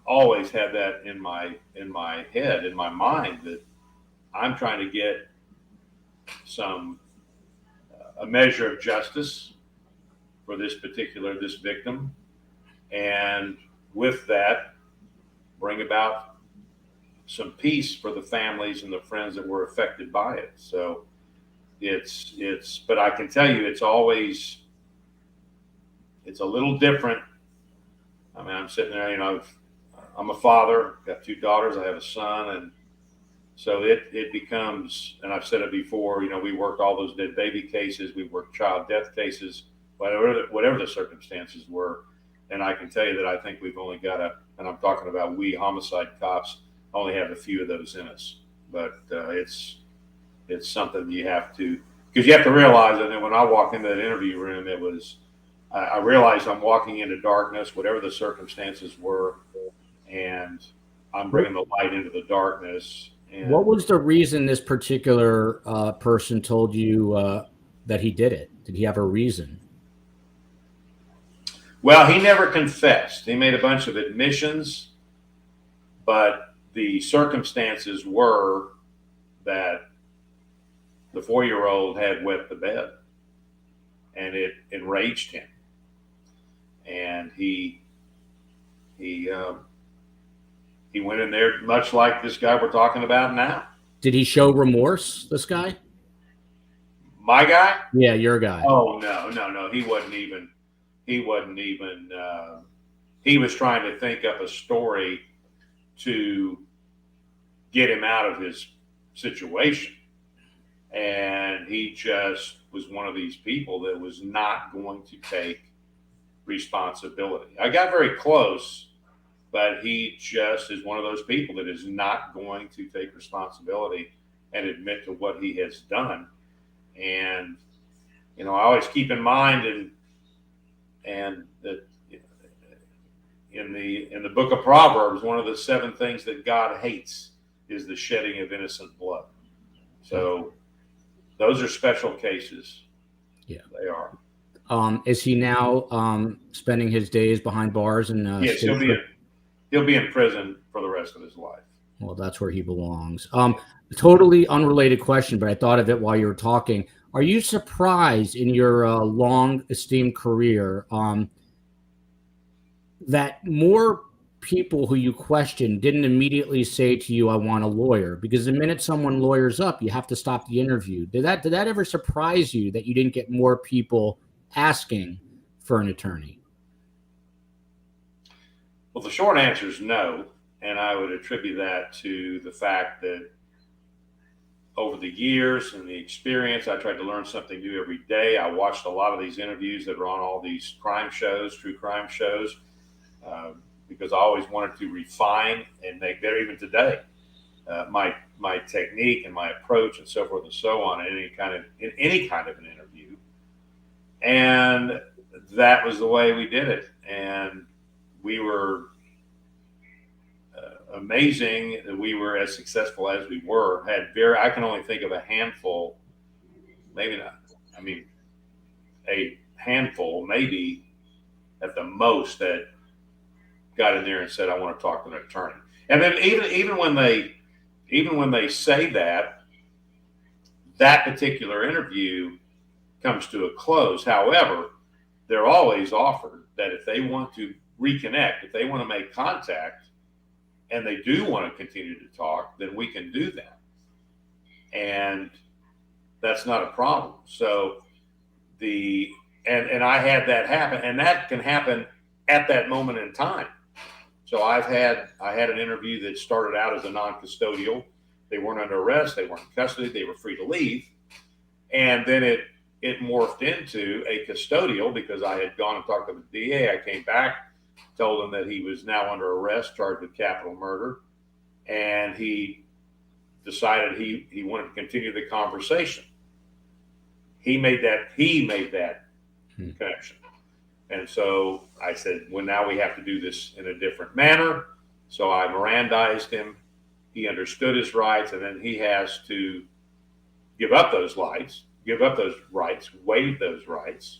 always had that in my head, in my mind, that I'm trying to get a measure of justice for this victim, and with that, bring about some peace for the families and the friends that were affected by it. So but I can tell you, it's a little different. I mean, I'm sitting there, I'm a father, got 2 daughters, I have a son, and so it becomes, and I've said it before, we worked all those dead baby cases, we worked child death cases, whatever the circumstances were. And I can tell you that I think we've only got and I'm talking about we homicide cops, only have a few of those in us. But it's something you have to, because you have to realize that when I walked into that interview room, I realized I'm walking into darkness, whatever the circumstances were, and I'm bringing the light into the darkness. And what was the reason this particular person told you that he did it? Did he have a reason? Well, he never confessed. He made a bunch of admissions, but the circumstances were that the 4-year-old had wet the bed, and it enraged him. And he went in there much like this guy we're talking about now. Did he show remorse, this guy? My guy? Yeah, your guy. Oh, no. He wasn't even, he was trying to think up a story to get him out of his situation. And he just was one of these people that was not going to take responsibility. I got very close, but he just is one of those people that is not going to take responsibility and admit to what he has done. And I always keep in mind and that in the book of Proverbs, one of the 7 things that God hates is the shedding of innocent blood. So those are special cases. Yeah, they are. Is he now spending his days behind bars? And yes, he'll be in prison for the rest of his life. Well, that's where he belongs. Totally unrelated question, but I thought of it while you were talking. Are you surprised in your long esteemed career that more people who you question didn't immediately say to you, "I want a lawyer"? Because the minute someone lawyers up, you have to stop the interview. Did that ever surprise you that you didn't get more people asking for an attorney? Well, the short answer is no, and I would attribute that to the fact that over the years and the experience, I tried to learn something new every day. I watched a lot of these interviews that were on all these crime shows, true crime shows, because I always wanted to refine and make better. Even today, my technique and my approach and so forth and so on in any kind of an interview. And that was the way we did it. And we were amazing that we were as successful as we were. I can only think of a handful, maybe not. I mean, a handful, maybe at the most, that got in there and said, "I want to talk to an attorney." And then even when they say that particular interview comes to a close. However, they're always offered that if they want to reconnect, if they want to make contact, and they do want to continue to talk, then we can do that. And that's not a problem. So and I had that happen, and that can happen at that moment in time. So I had an interview that started out as a non-custodial. They weren't under arrest, they weren't in custody, they were free to leave. And then it morphed into a custodial because I had gone and talked to the DA. I came back, told him that he was now under arrest, charged with capital murder, and he decided he wanted to continue the conversation. He made that connection. And so I said, well, now we have to do this in a different manner. So I Mirandized him. He understood his rights, and then he has to give up those rights, waive those rights,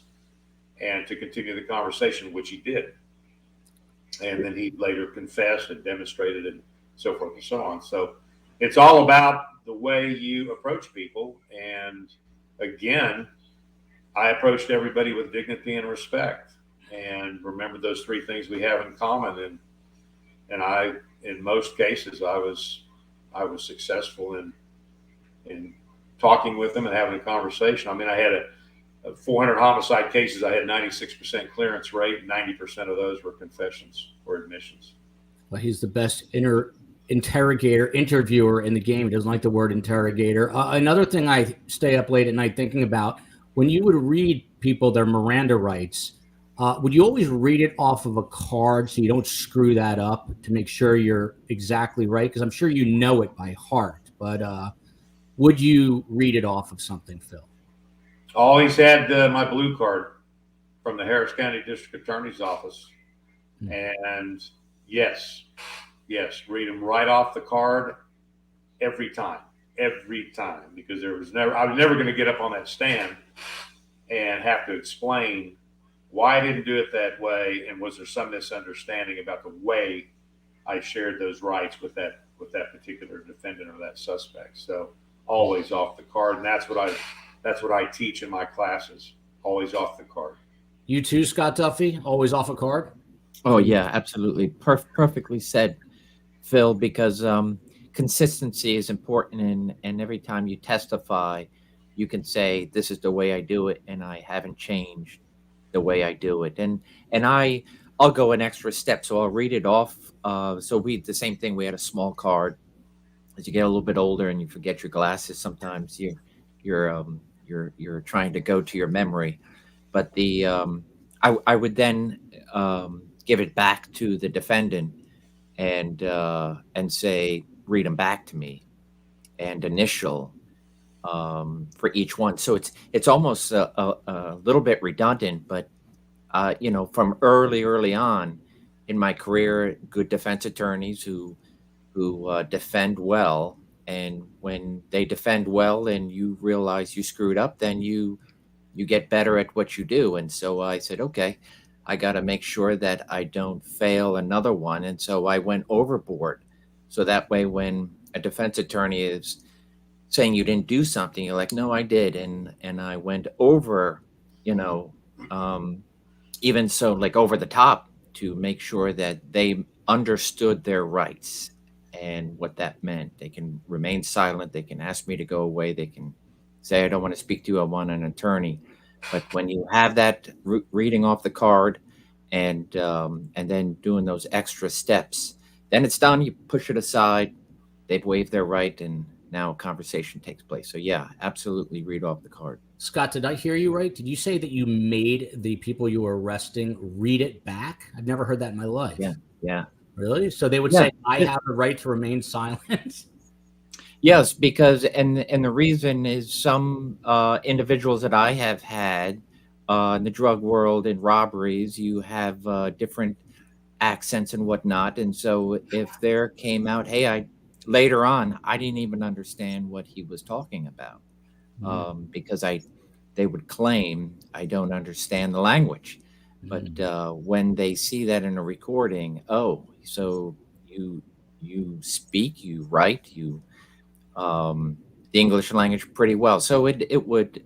and to continue the conversation, which he did. And then he later confessed and demonstrated and so forth and so on. So it's all about the way you approach people. And again, I approached everybody with dignity and respect, and remember those three things we have in common. And I, in most cases, I was successful in talking with them and having a conversation. I mean, I had a 400 homicide cases. I had 96% clearance rate, and 90% of those were confessions or admissions. Well, he's the best interviewer in the game. He doesn't like the word interrogator. Another thing I stay up late at night thinking about, when you would read people their Miranda rights, would you always read it off of a card so you don't screw that up to make sure you're exactly right? Because I'm sure you know it by heart, but would you read it off of something, Phil? Always had my blue card from the Harris County District Attorney's Office. And yes, read them right off the card every time, because I was never going to get up on that stand and have to explain why I didn't do it that way, and was there some misunderstanding about the way I shared those rights with that particular defendant or that suspect. So always off the card, and that's what I teach in my classes. Always off the card. You too, Scott Duffey, always off a card? Oh yeah, absolutely. Perfectly said, Phil, because consistency is important, and every time you testify, you can say, this is the way I do it, and I haven't changed the way I do it. And I'll go an extra step, so I'll read it off. So the same thing, we had a small card. As you get a little bit older and you forget your glasses, sometimes you're trying to go to your memory. But I would then give it back to the defendant and say, read them back to me, and initial for each one. So it's almost a little bit redundant, but from early on in my career, good defense attorneys who defend well, and when they defend well and you realize you screwed up, then you get better at what you do. And so I said, okay, I got to make sure that I don't fail another one. And so I went overboard. So that way, when a defense attorney is saying you didn't do something, you're like, no, I did. And I went over, even so, like over the top, to make sure that they understood their rights and what that meant. They can remain silent. They can ask me to go away. They can say, I don't want to speak to you. I want an attorney. But when you have that reading off the card and then doing those extra steps, then it's done. You push it aside. They've waived their right, and now a conversation takes place. So yeah, absolutely read off the card. Scott, did I hear you right? Did you say that you made the people you were arresting read it back? I've never heard that in my life. Yeah. Really? So they would say, I have the right to remain silent? Yes, because and the reason is some individuals that I have had in the drug world and robberies, you have different accents and whatnot, and so if there came out, hey, I later on I didn't even understand what he was talking about, because they would claim I don't understand the language, but when they see that in a recording, oh, so you speak, you write, you the English language pretty well. So it wouldn't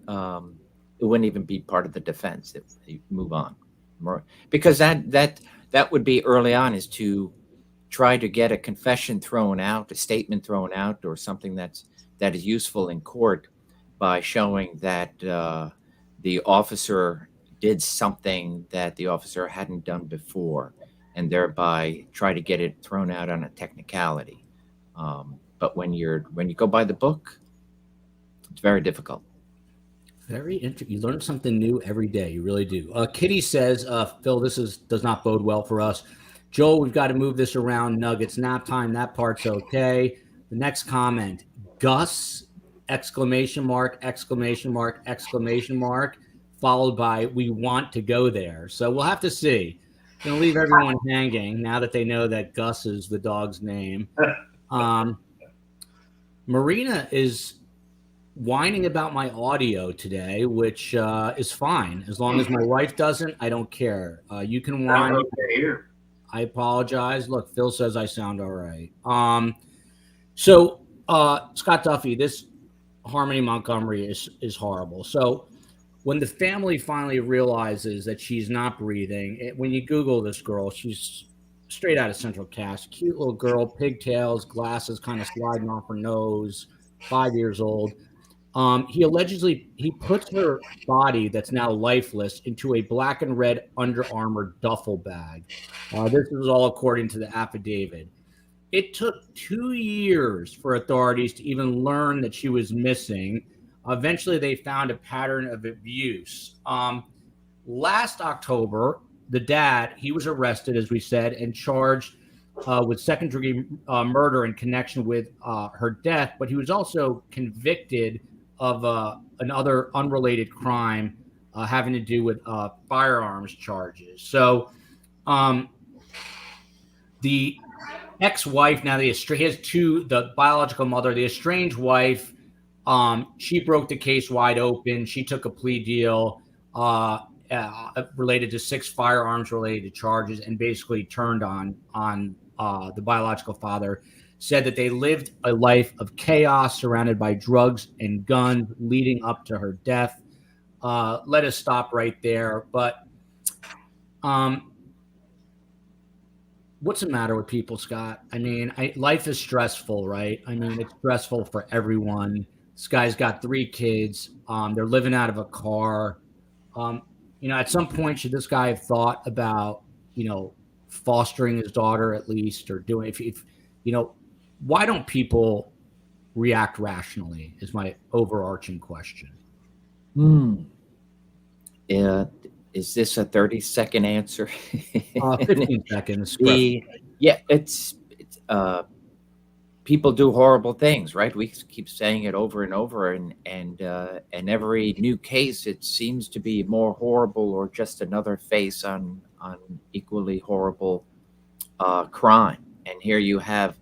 even be part of the defense. You move on, because that would be early on, is to try to get a confession thrown out, a statement thrown out, or something that is useful in court by showing that the officer did something that the officer hadn't done before, and thereby try to get it thrown out on a technicality. But when you go by the book, it's very difficult. Very interesting. You learn something new every day. You really do. Kitty says, Phil, this does not bode well for us. Joel, we've got to move this around. Nuggets, nap time. That part's okay. The next comment, Gus, exclamation mark, exclamation mark, exclamation mark, followed by, we want to go there. So we'll have to see. Going to leave everyone hanging now that they know that Gus is the dog's name. Marina is whining about my audio today, which is fine. As long as my wife doesn't, I don't care. You can whine. Here. I apologize. Look, Phil says I sound all right. So Scott Duffey, this Harmony Montgomery is horrible. So when the family finally realizes that she's not breathing, when you Google this girl, she's straight out of Central Cast. Cute little girl, pigtails, glasses kind of sliding off her nose, 5 years old. He puts her body that's now lifeless into a black and red Under Armour duffel bag. This is all according to the affidavit. It took 2 years for authorities to even learn that she was missing. Eventually, they found a pattern of abuse. Last October, the dad, he was arrested, as we said, and charged with second-degree murder in connection with her death, but he was also convicted of another unrelated crime having to do with firearms charges. So the ex-wife, now he has two, the biological mother, the estranged wife, she broke the case wide open. She took a plea deal related to 6 firearms-related charges and basically turned on the biological father, said that they lived a life of chaos surrounded by drugs and guns leading up to her death. Let us stop right there. But what's the matter with people, Scott? I mean, life is stressful, right? I mean, it's stressful for everyone. This guy's got 3 kids. They're living out of a car. At some point, should this guy have thought about, fostering his daughter at least, or doing, if why don't people react rationally is my overarching question. Is this a 30-second answer? 15 seconds. It's people do horrible things, right? We keep saying it over and over, and every new case, it seems to be more horrible or just another face on equally horrible crime. And here you have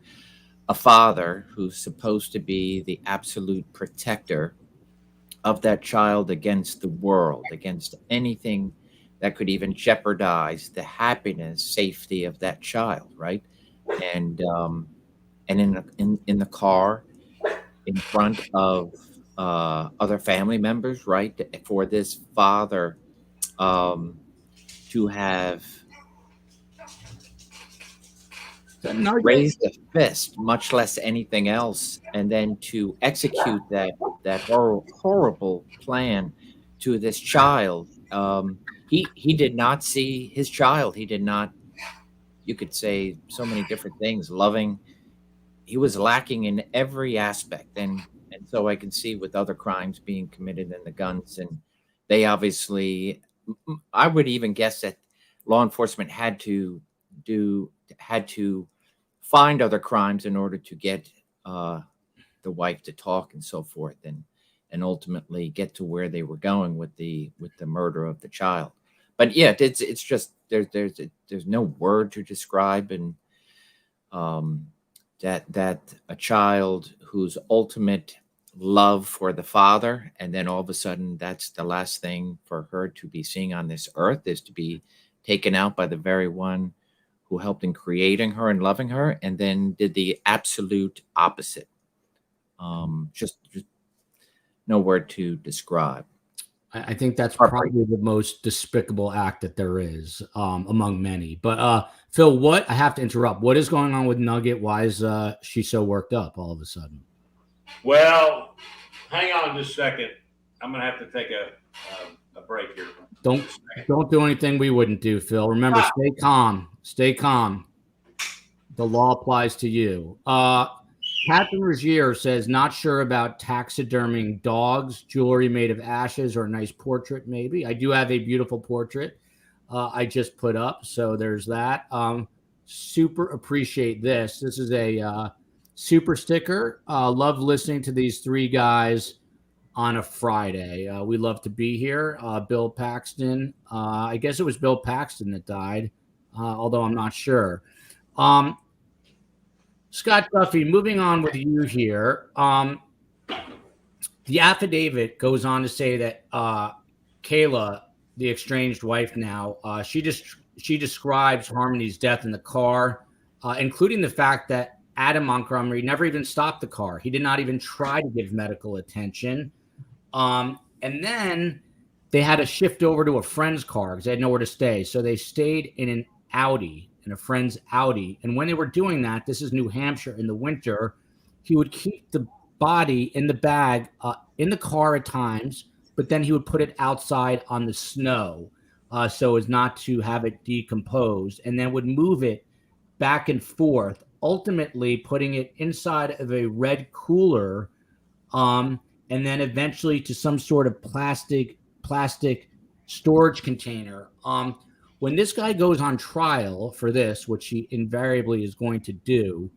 a father who's supposed to be the absolute protector of that child against the world, against anything that could even jeopardize the happiness, safety of that child, right? And in the car, in front of other family members, right? For this father to have raised a fist, much less anything else, and then to execute that horrible plan to this child. He did not see his child. He did not. You could say so many different things. Loving, lacking in every aspect, and so I can see with other crimes being committed in the guns, and they obviously, I would even guess that law enforcement had to find other crimes in order to get the wife to talk and so forth, and ultimately get to where they were going with the murder of the child. But yeah, it's just there's no word to describe, and that a child whose ultimate love for the father, and then all of a sudden that's the last thing for her to be seeing on this earth, is to be taken out by the very one who helped in creating her and loving her, and then did the absolute opposite. Just no word to describe. I think that's probably the most despicable act that there is, among many. But Phil, I have to interrupt. What is going on with Nugget? Why is she so worked up all of a sudden? Well, hang on just a second. I'm going to have to take a break here. Don't do anything we wouldn't do, Phil. Remember, stay calm. Stay calm. The law applies to you. Captain Regier says, not sure about taxiderming dogs, jewelry made of ashes, or a nice portrait, maybe. I do have a beautiful portrait I just put up, so there's that. Super appreciate this. This is a super sticker. Love listening to these three guys on a Friday. We love to be here. Bill Paxton. I guess it was Bill Paxton that died, although I'm not sure. Scott Duffey, moving on with you here. The affidavit goes on to say that Kayla, the estranged wife now, she describes Harmony's death in the car, including the fact that Adam Montgomery never even stopped the car. He did not even try to give medical attention. And then they had to shift over to a friend's car because they had nowhere to stay. So they stayed in an Audi, in a friend's Audi. And when they were doing that, this is New Hampshire in the winter, he would keep the body in the bag in the car at times, but then he would put it outside on the snow so as not to have it decompose, and then would move it back and forth, ultimately putting it inside of a red cooler, and then eventually to some sort of plastic storage container. When this guy goes on trial for this, which he invariably is going to do,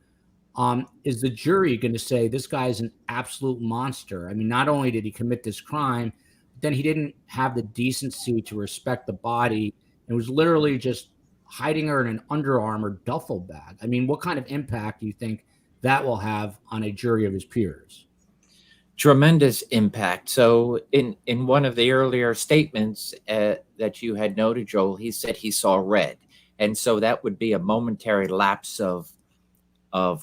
is the jury going to say this guy is an absolute monster? I mean, not only did he commit this crime, but then he didn't have the decency to respect the body and was literally just hiding her in an Under Armour duffel bag. I mean, what kind of impact do you think that will have on a jury of his peers? Tremendous impact. So in one of the earlier statements that you had noted, Joel, he said he saw red. And so that would be a momentary lapse of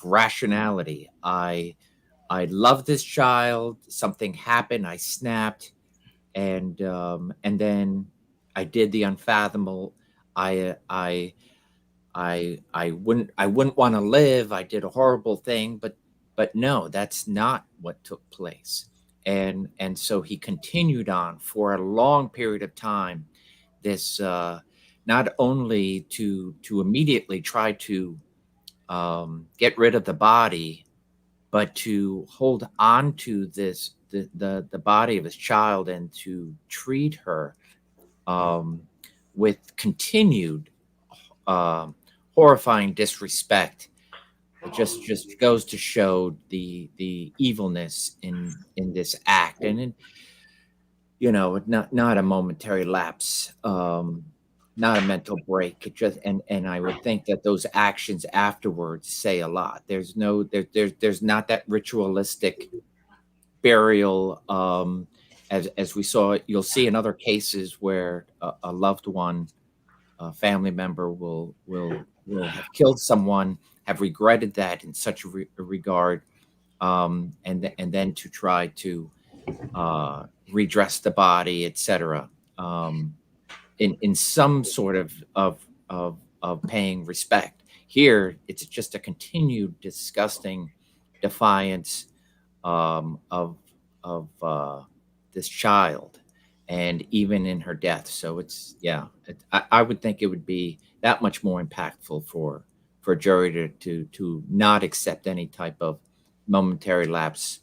rationality. I love this child. Something happened. I snapped, and then I did the unfathomable. I wouldn't want to live. I did a horrible thing, but no, that's not what took place. And so he continued on for a long period of time. This not only to immediately try to get rid of the body, but to hold on to the body of his child and to treat her with continued horrifying disrespect. It just goes to show the evilness in this act, and not a momentary lapse, not a mental break. It just and I would think that those actions afterwards say a lot. There's not that ritualistic burial as we saw. You'll see in other cases where a loved one, a family member will have killed someone, have regretted that in such a regard, and then to try to redress the body, etc. In some sort of paying respect. Here, it's just a continued disgusting defiance of this child, and even in her death. So I would think it would be that much more impactful for for a jury to not accept any type of momentary lapse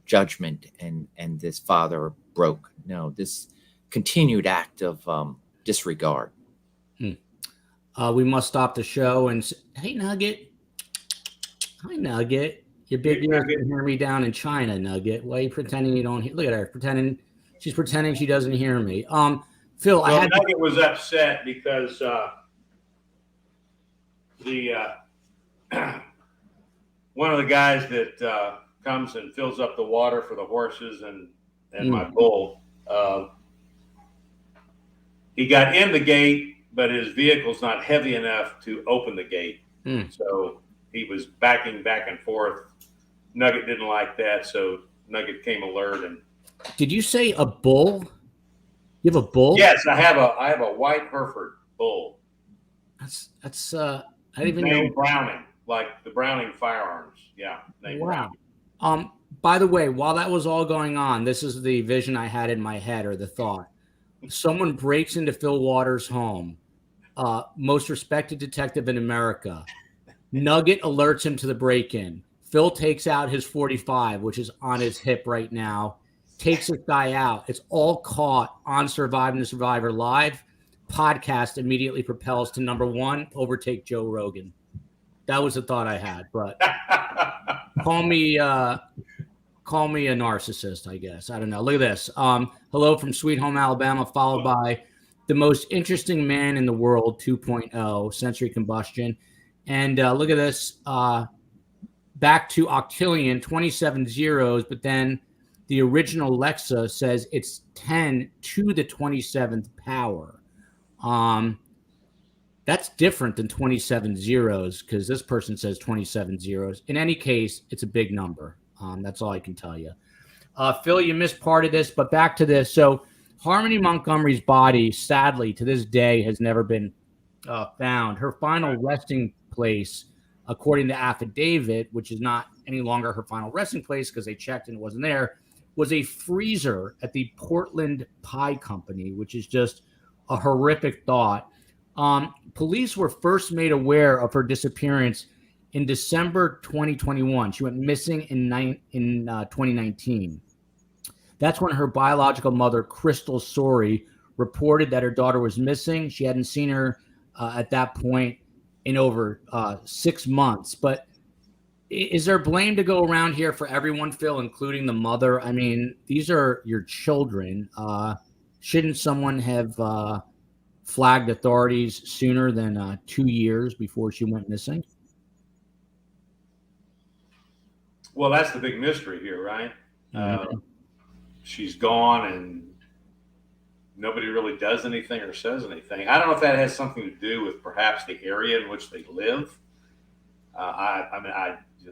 judgment, and this father broke. No, this continued act of disregard. We must stop the show and say, hey, Nugget. Hi, Nugget. Your big ears can hear me down in China, Nugget. Why are you pretending you don't hear? Look at her she's pretending she doesn't hear me. Phil, Nugget was upset because one of the guys that comes and fills up the water for the horses and my bull, he got in the gate, but his vehicle's not heavy enough to open the gate. So he was backing back and forth. Nugget didn't like that, so Nugget came alert. And did you say a bull? You have a bull? Yes, I have a white Hereford bull. That's I didn't even know. Browning, like the Browning firearms. Yeah. Wow. Browning. By the way, while that was all going on, this is the vision I had in my head, or the thought. Someone breaks into Fil Waters' home, most respected detective in America. Nugget alerts him to the break-in. Phil takes out his .45, which is on his hip right now, takes this guy out. It's all caught on Surviving the Survivor Live. Podcast immediately propels to #1, overtake Joe Rogan. That was the thought I had, but call me a narcissist, I guess. I don't know. Look at this. Hello from Sweet Home, Alabama, followed by the most interesting man in the world, 2.0, sensory combustion. And look at this. Back to Octillion, 27 zeros, but then the original Alexa says it's 10 to the 27th power. That's different than 27 zeros, because this person says 27 zeros. In any case, it's a big number. That's all I can tell you. Phil, you missed part of this, but back to this. So Harmony Montgomery's body, sadly, to this day, has never been found. Her final resting place, according to affidavit, which is not any longer her final resting place because they checked and it wasn't there, was a freezer at the Portland Pie Company, which is just a horrific thought. Police were first made aware of her disappearance in December 2021. She went missing in 2019. That's when her biological mother, Crystal Sorey, reported that her daughter was missing. She hadn't seen her at that point in over 6 months. But is there blame to go around here for everyone, Phil, including the mother? I mean, these are your children. Shouldn't someone have flagged authorities sooner than 2 years before she went missing? Well, that's the big mystery here, right? Mm-hmm. She's gone and nobody really does anything or says anything. I don't know if that has something to do with perhaps the area in which they live.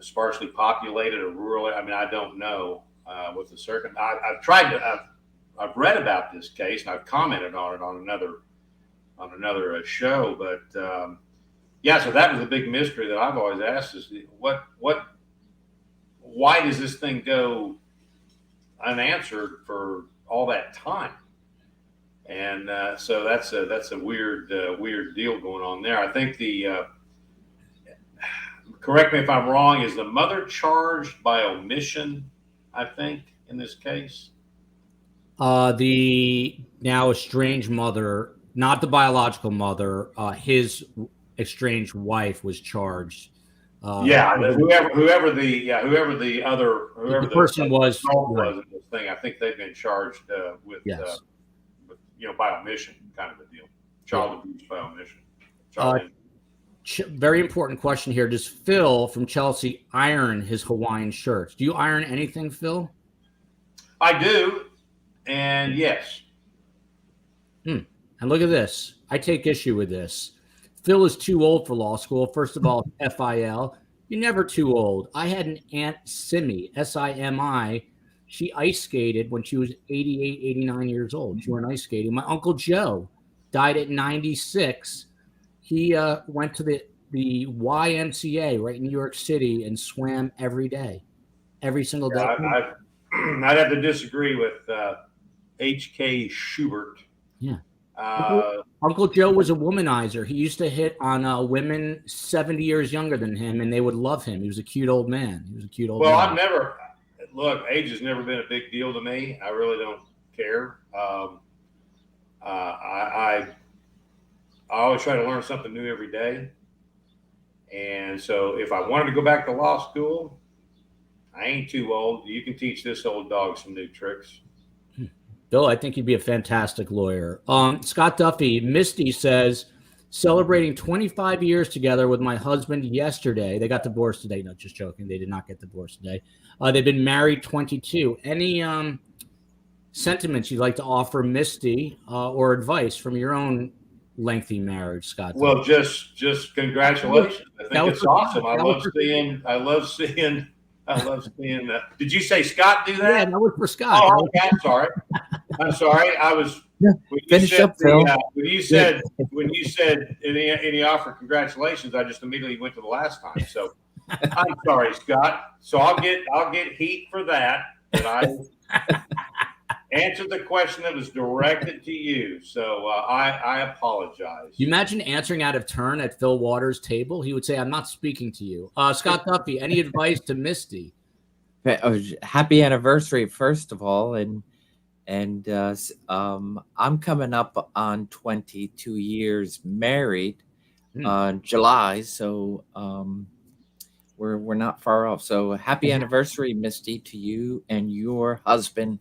Sparsely populated or rural. I mean, I don't know what the I've read about this case and I've commented on it on another show. But yeah, so that was the big mystery that I've always asked is why does this thing go unanswered for all that time? And so that's a weird deal going on there. I think correct me if I'm wrong, is the mother charged by omission, I think, in this case? The now estranged mother, not the biological mother, his estranged wife was charged. Whoever the person was in this thing, I think they've been charged with by omission, kind of a deal, child abuse by omission. Very important question here. Does Phil from Chelsea iron his Hawaiian shirts? Do you iron anything, Phil? I do, and yes. And look at this. I take issue with this. Phil is too old for law school. First of all, FIL. You're never too old. I had an Aunt Simi, SIMI. She ice skated when she was 88, 89 years old. She went ice skating. My Uncle Joe died at 96. He went to the YMCA right in New York City and swam every day, every single day. I'd have to disagree with H.K. Schubert. Yeah. Uncle Joe was a womanizer. He used to hit on women 70 years younger than him, and they would love him. He was a cute old man. Well, man. Age has never been a big deal to me. I really don't care. I always try to learn something new every day. And so if I wanted to go back to law school, I ain't too old. You can teach this old dog some new tricks. Bill, I think you'd be a fantastic lawyer. Scott Duffey, Misty says, celebrating 25 years together with my husband yesterday. They got divorced today. No, just joking. They did not get divorced today. They've been married 22. Any sentiments you'd like to offer Misty or advice from your own lengthy marriage, Scott? Well, just congratulations. I think it's awesome. I love seeing. Did you say Scott do that? Yeah, that was for Scott. Oh, okay. I'm sorry. I was. Finish up, Phil. When you said any offer congratulations, I just immediately went to the last time. So I'm sorry, Scott. So I'll get heat for that. But I answered the question that was directed to you. So I apologize. You imagine answering out of turn at Fil Waters' table? He would say, "I'm not speaking to you." Scott Duffey, any advice to Misty? Happy anniversary, first of all, and I'm coming up on 22 years married July, so we're not far off. So happy anniversary, Misty, to you and your husband,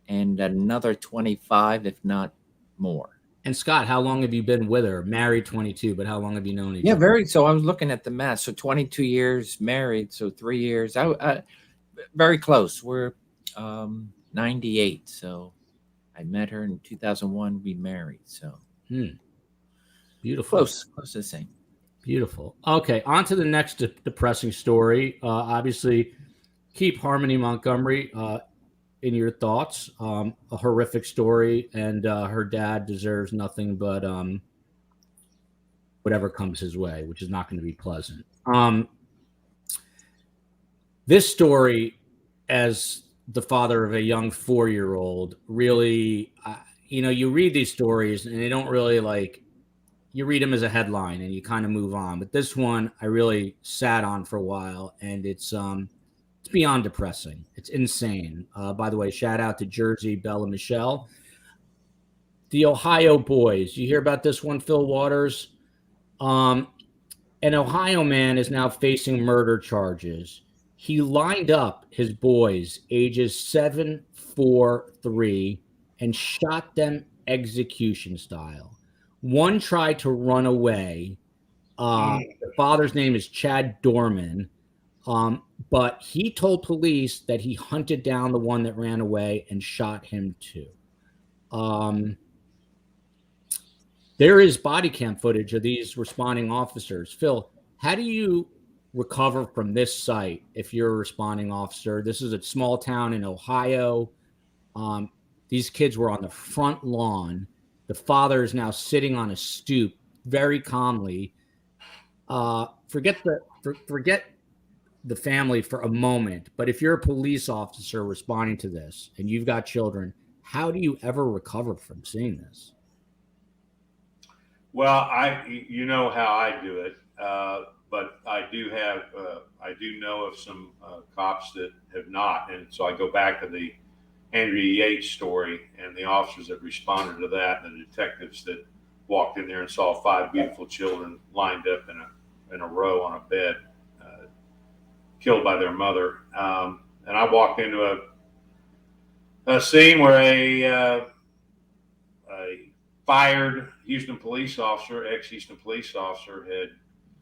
and another 25, if not more. And Scott, how long have you been with her? Married 22, but how long have you known each other? So I was looking at the math. So 22 years married, so 3 years. Very close. We're 98, so I met her in 2001. We married, so beautiful. Close to the same. Beautiful. Okay, on to the next depressing story. Obviously, keep Harmony Montgomery in your thoughts. A horrific story, and her dad deserves nothing but whatever comes his way, which is not going to be pleasant. This story, as the father of a young 4-year-old, really, you read these stories and they don't really you read them as a headline and you kind of move on. But this one I really sat on for a while, and it's beyond depressing. It's insane. By the way, shout out to Jersey, Bella Michelle. The Ohio boys. You hear about this one, Fil Waters? An Ohio man is now facing murder charges. He lined up his boys, ages 7, 4, 3, and shot them execution style. One tried to run away. The father's name is Chad Dorman. But he told police that he hunted down the one that ran away and shot him too. There is body cam footage of these responding officers. Phil, how do you recover from this site if you're a responding officer? This is a small town in Ohio. These kids were on the front lawn. The father is now sitting on a stoop very calmly. Forget the family for a moment, but if you're a police officer responding to this and you've got children, how do you ever recover from seeing this? Well, you know how I do it, but I do know of some cops that have not, and so I go back to the Andrea Yates story and the officers that responded to that, and the detectives that walked in there and saw 5 beautiful children lined up in a row on a bed, killed by their mother. And I walked into a scene where a fired Houston police officer, ex-Houston police officer, had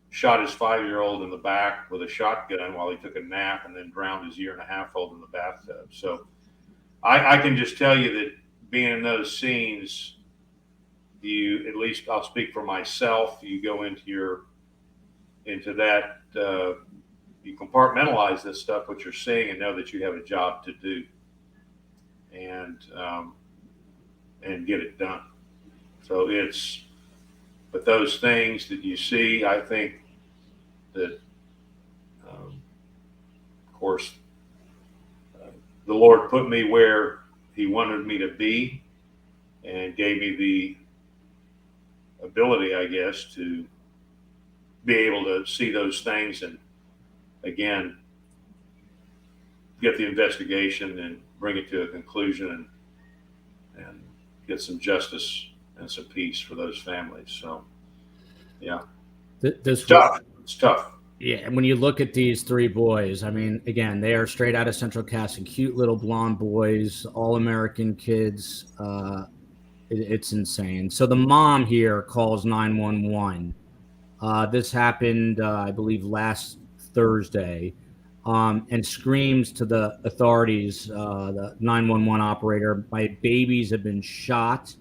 shot his 5-year-old in the back with a shotgun while he took a nap, and then drowned his 1.5-year-old in the bathtub. So I can just tell you that being in those scenes, at least I'll speak for myself, you go into that, you compartmentalize this stuff, what you're seeing, and know that you have a job to do, and get it done. So but those things that you see, I think that, of course, the Lord put me where He wanted me to be, and gave me ability, I guess, to be able to see those things and again get the investigation and bring it to a conclusion and get some justice and some peace for those families. So, yeah, This tough. It's tough. Yeah, and when you look at these three boys, I mean, again, they are straight out of Central Casting, cute little blonde boys, all American kids. It's insane. So the mom here calls 911. This happened, I believe, last Thursday, and screams to the authorities, the 911 operator, my babies have been shot.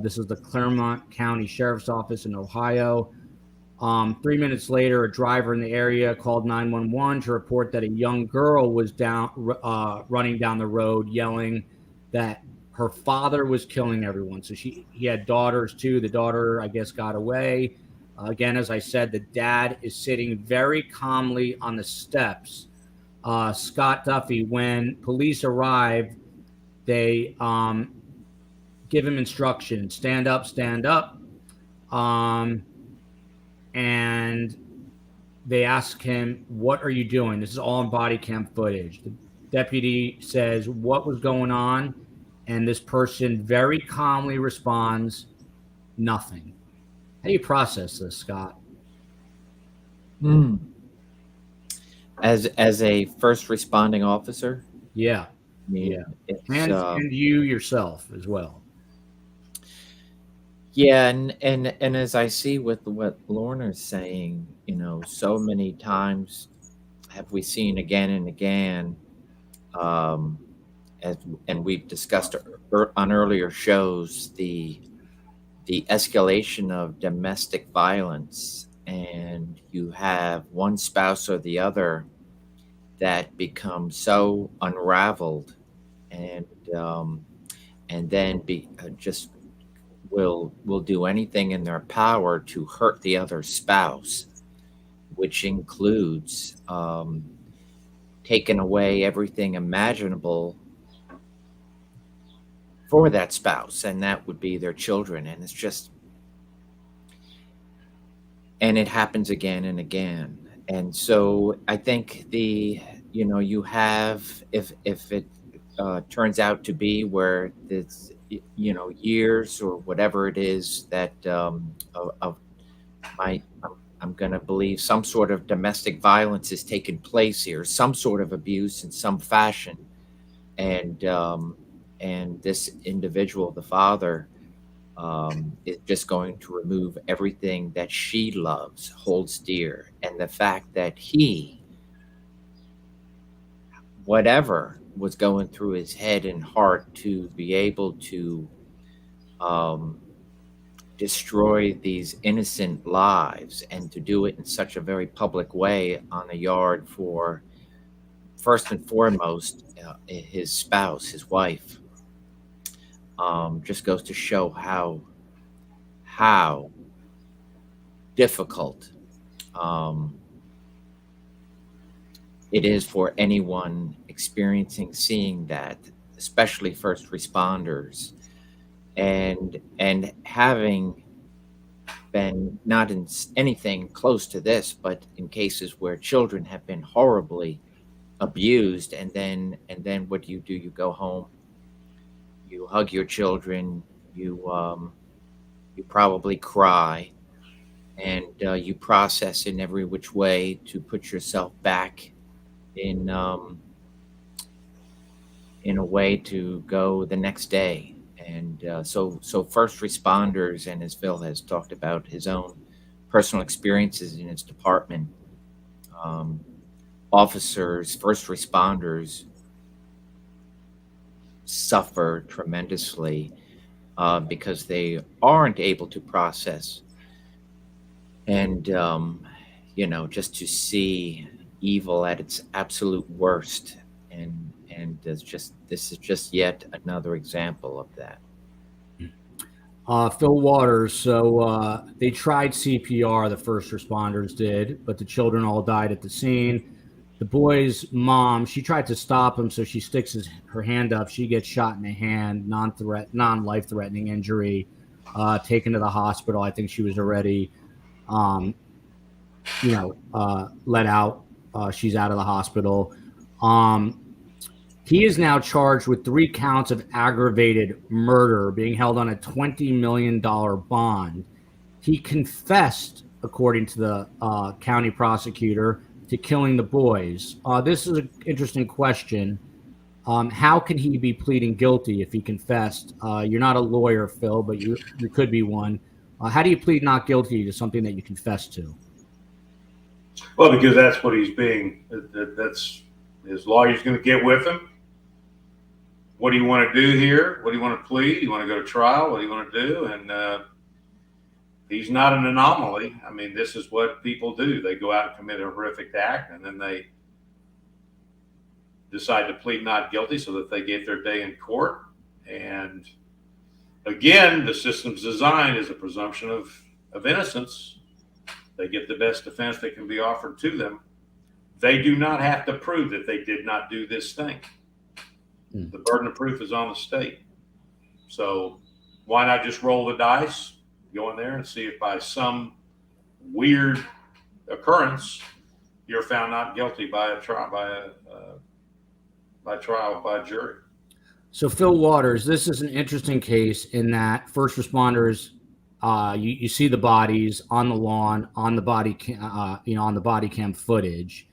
This is the Claremont County Sheriff's Office in Ohio. 3 minutes later, a driver in the area called 911 to report that a young girl was running down the road yelling that her father was killing everyone. So he had daughters too. The daughter, I guess, got away. Again, as I said, the dad is sitting very calmly on the steps. Scott Duffey, when police arrive, they give him instructions: stand up, stand up. And they ask him, what are you doing? This is all in body cam footage. The deputy says, what was going on? And this person very calmly responds, nothing. How do you process this, Scott? As a first responding officer? Yeah. I mean, and you yourself as well. Yeah, and as I see with what Lorna's saying, so many times have we seen again and again, and we've discussed on earlier shows the escalation of domestic violence, and you have one spouse or the other that becomes so unraveled, and then just will do anything in their power to hurt the other spouse, which includes taking away everything imaginable for that spouse, and that would be their children. And it happens again and again. And so I think you have, if it turns out to be where it's, years or whatever it is that I'm going to believe some sort of domestic violence is taking place here, some sort of abuse in some fashion, and this individual, the father, is just going to remove everything that she loves, holds dear, and the fact that whatever was going through his head and heart to be able to destroy these innocent lives, and to do it in such a very public way on the yard for, first and foremost, his spouse, his wife, just goes to show how difficult it is for anyone seeing that, especially first responders, and having been not in anything close to this, but in cases where children have been horribly abused, and then what do? You go home, you hug your children, you probably cry, and you process in every which way to put yourself back in a way to go the next day. And so first responders, and as Phil has talked about his own personal experiences in his department, officers, first responders suffer tremendously because they aren't able to process, and just to see evil at its absolute worst, and this is just yet another example of that. Fil Waters. So they tried CPR, the first responders did, but the children all died at the scene. The boy's mom, she tried to stop him, so she sticks her hand up. She gets shot in the hand, non-life-threatening injury. taken to the hospital. I think she was already, let out. She's out of the hospital. He is now charged with 3 counts of aggravated murder, being held on a $20 million bond. He confessed, according to the county prosecutor, to killing the boys. This is an interesting question. How can he be pleading guilty if he confessed? You're not a lawyer, Phil, but you could be one. How do you plead not guilty to something that you confessed to? Well, because that's what he's being. That's his lawyer's going to get with him. What do you want to do here? What do you want to plead? You want to go to trial? What do you want to do? And he's not an anomaly. I mean, this is what people do. They go out and commit a horrific act, and then they decide to plead not guilty so that they get their day in court. And again, the system's design is a presumption of innocence. They get the best defense that can be offered to them. They do not have to prove that they did not do this thing. The burden of proof is on the state. So why not just roll the dice, go in there and see if by some weird occurrence you're found not guilty by a trial, by a jury. So Fil Waters, this is an interesting case in that first responders, you see the bodies on the lawn, on the body, on the body cam footage.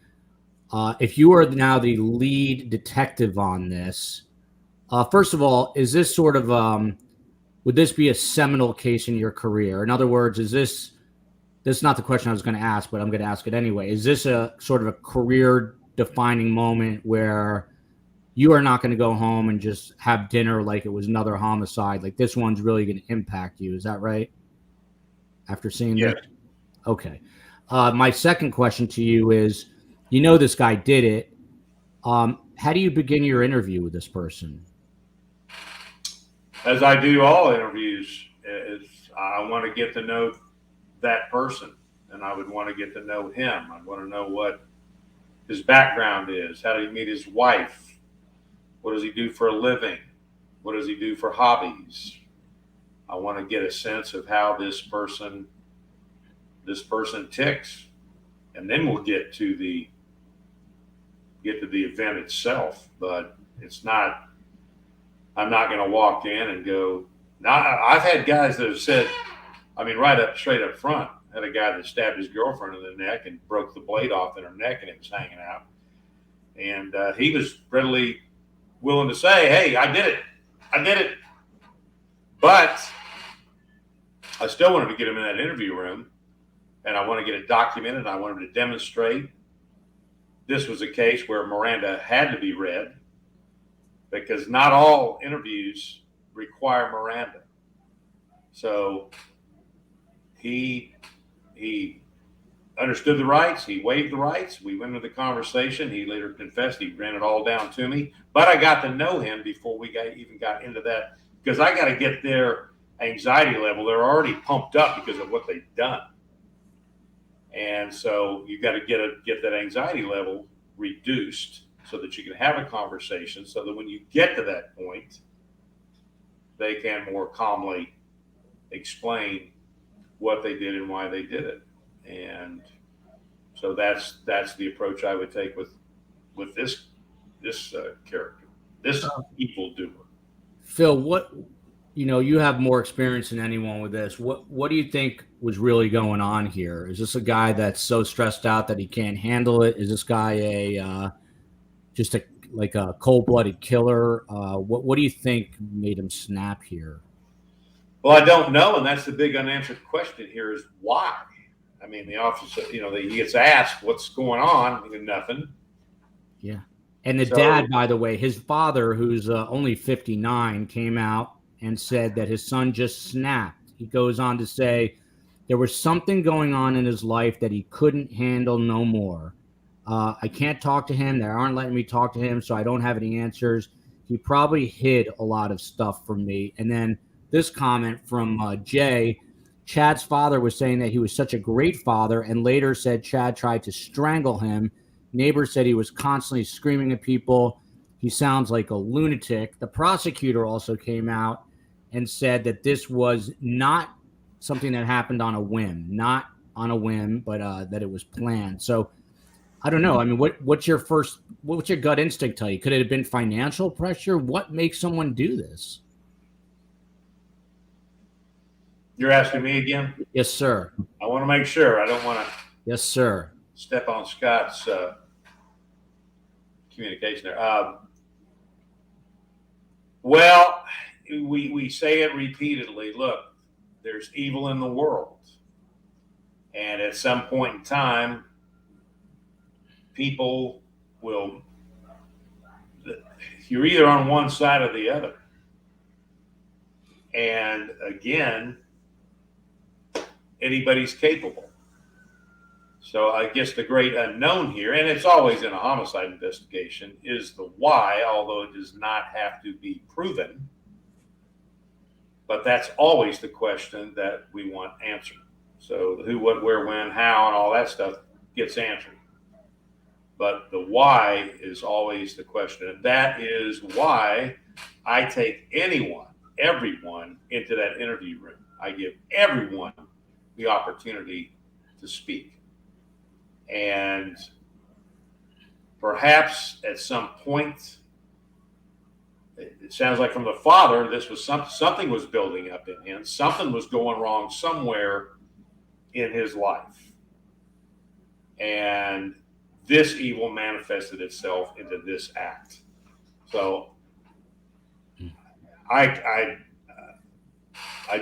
If you are now the lead detective on this, first of all, is this sort of, would this be a seminal case in your career? In other words, is this is not the question I was going to ask, but I'm going to ask it anyway. Is this a sort of a career defining moment where you are not going to go home and just have dinner like it was another homicide? Like this one's really going to impact you. Is that right? After seeing Yes. this? Okay. My second question to you is, this guy did it. How do you begin your interview with this person? As I do all interviews, is I want to get to know that person, and I would want to get to know him. I want to know what his background is. How did he meet his wife? What does he do for a living? What does he do for hobbies? I want to get a sense of how this person ticks, and then we'll get to the event itself. But it's not. I'm not going to walk in and go. Now, I've had guys that have said, straight up front, had a guy that stabbed his girlfriend in the neck and broke the blade off in her neck, and it was hanging out. And he was readily willing to say, "Hey, I did it." But I still wanted to get him in that interview room, and I want to get it documented. I want him to demonstrate this was a case where Miranda had to be read, because not all interviews require Miranda. So he understood the rights. He waived the rights. We went into the conversation. He later confessed. He ran it all down to me. But I got to know him before we even got into that, because I got to get their anxiety level. They're already pumped up because of what they've done. And so you got to get that anxiety level reduced so that you can have a conversation, so that when you get to that point, they can more calmly explain what they did and why they did it. And so that's the approach I would take with this character, this evildoer. Phil, you have more experience than anyone with this. What do you think was really going on here? Is this a guy that's so stressed out that he can't handle it? Is this guy just a cold-blooded killer? What do you think made him snap here? Well, I don't know, and that's the big unanswered question here: is why? I mean, the officer, he gets asked what's going on, nothing. Yeah, and the dad, by the way, his father, who's only 59, came out and said that his son just snapped. He goes on to say there was something going on in his life that he couldn't handle no more. I can't talk to him. They aren't letting me talk to him, so I don't have any answers. He probably hid a lot of stuff from me. And then this comment from Jay, Chad's father was saying that he was such a great father, and later said Chad tried to strangle him. Neighbors said he was constantly screaming at people. He sounds like a lunatic. The prosecutor also came out and said that this was not something that happened on a whim, but that it was planned. So I don't know. I mean, what's your gut instinct tell you? Could it have been financial pressure? What makes someone do this? You're asking me again? Yes, sir. I want to make sure. I don't want to. Yes, sir. Step on Scott's communication there. Well, we say it repeatedly. Look, there's evil in the world. And at some point in time, people will, you're either on one side or the other. And again, anybody's capable. So I guess the great unknown here, and it's always in a homicide investigation, is the why, although it does not have to be proven. But that's always the question that we want answered. So the who, what, where, when, how, and all that stuff gets answered. But the why is always the question. And that is why I take everyone into that interview room. I give everyone the opportunity to speak. And perhaps at some point, it sounds like from the father, this was something was building up in him. Something was going wrong somewhere in his life. And this evil manifested itself into this act. So I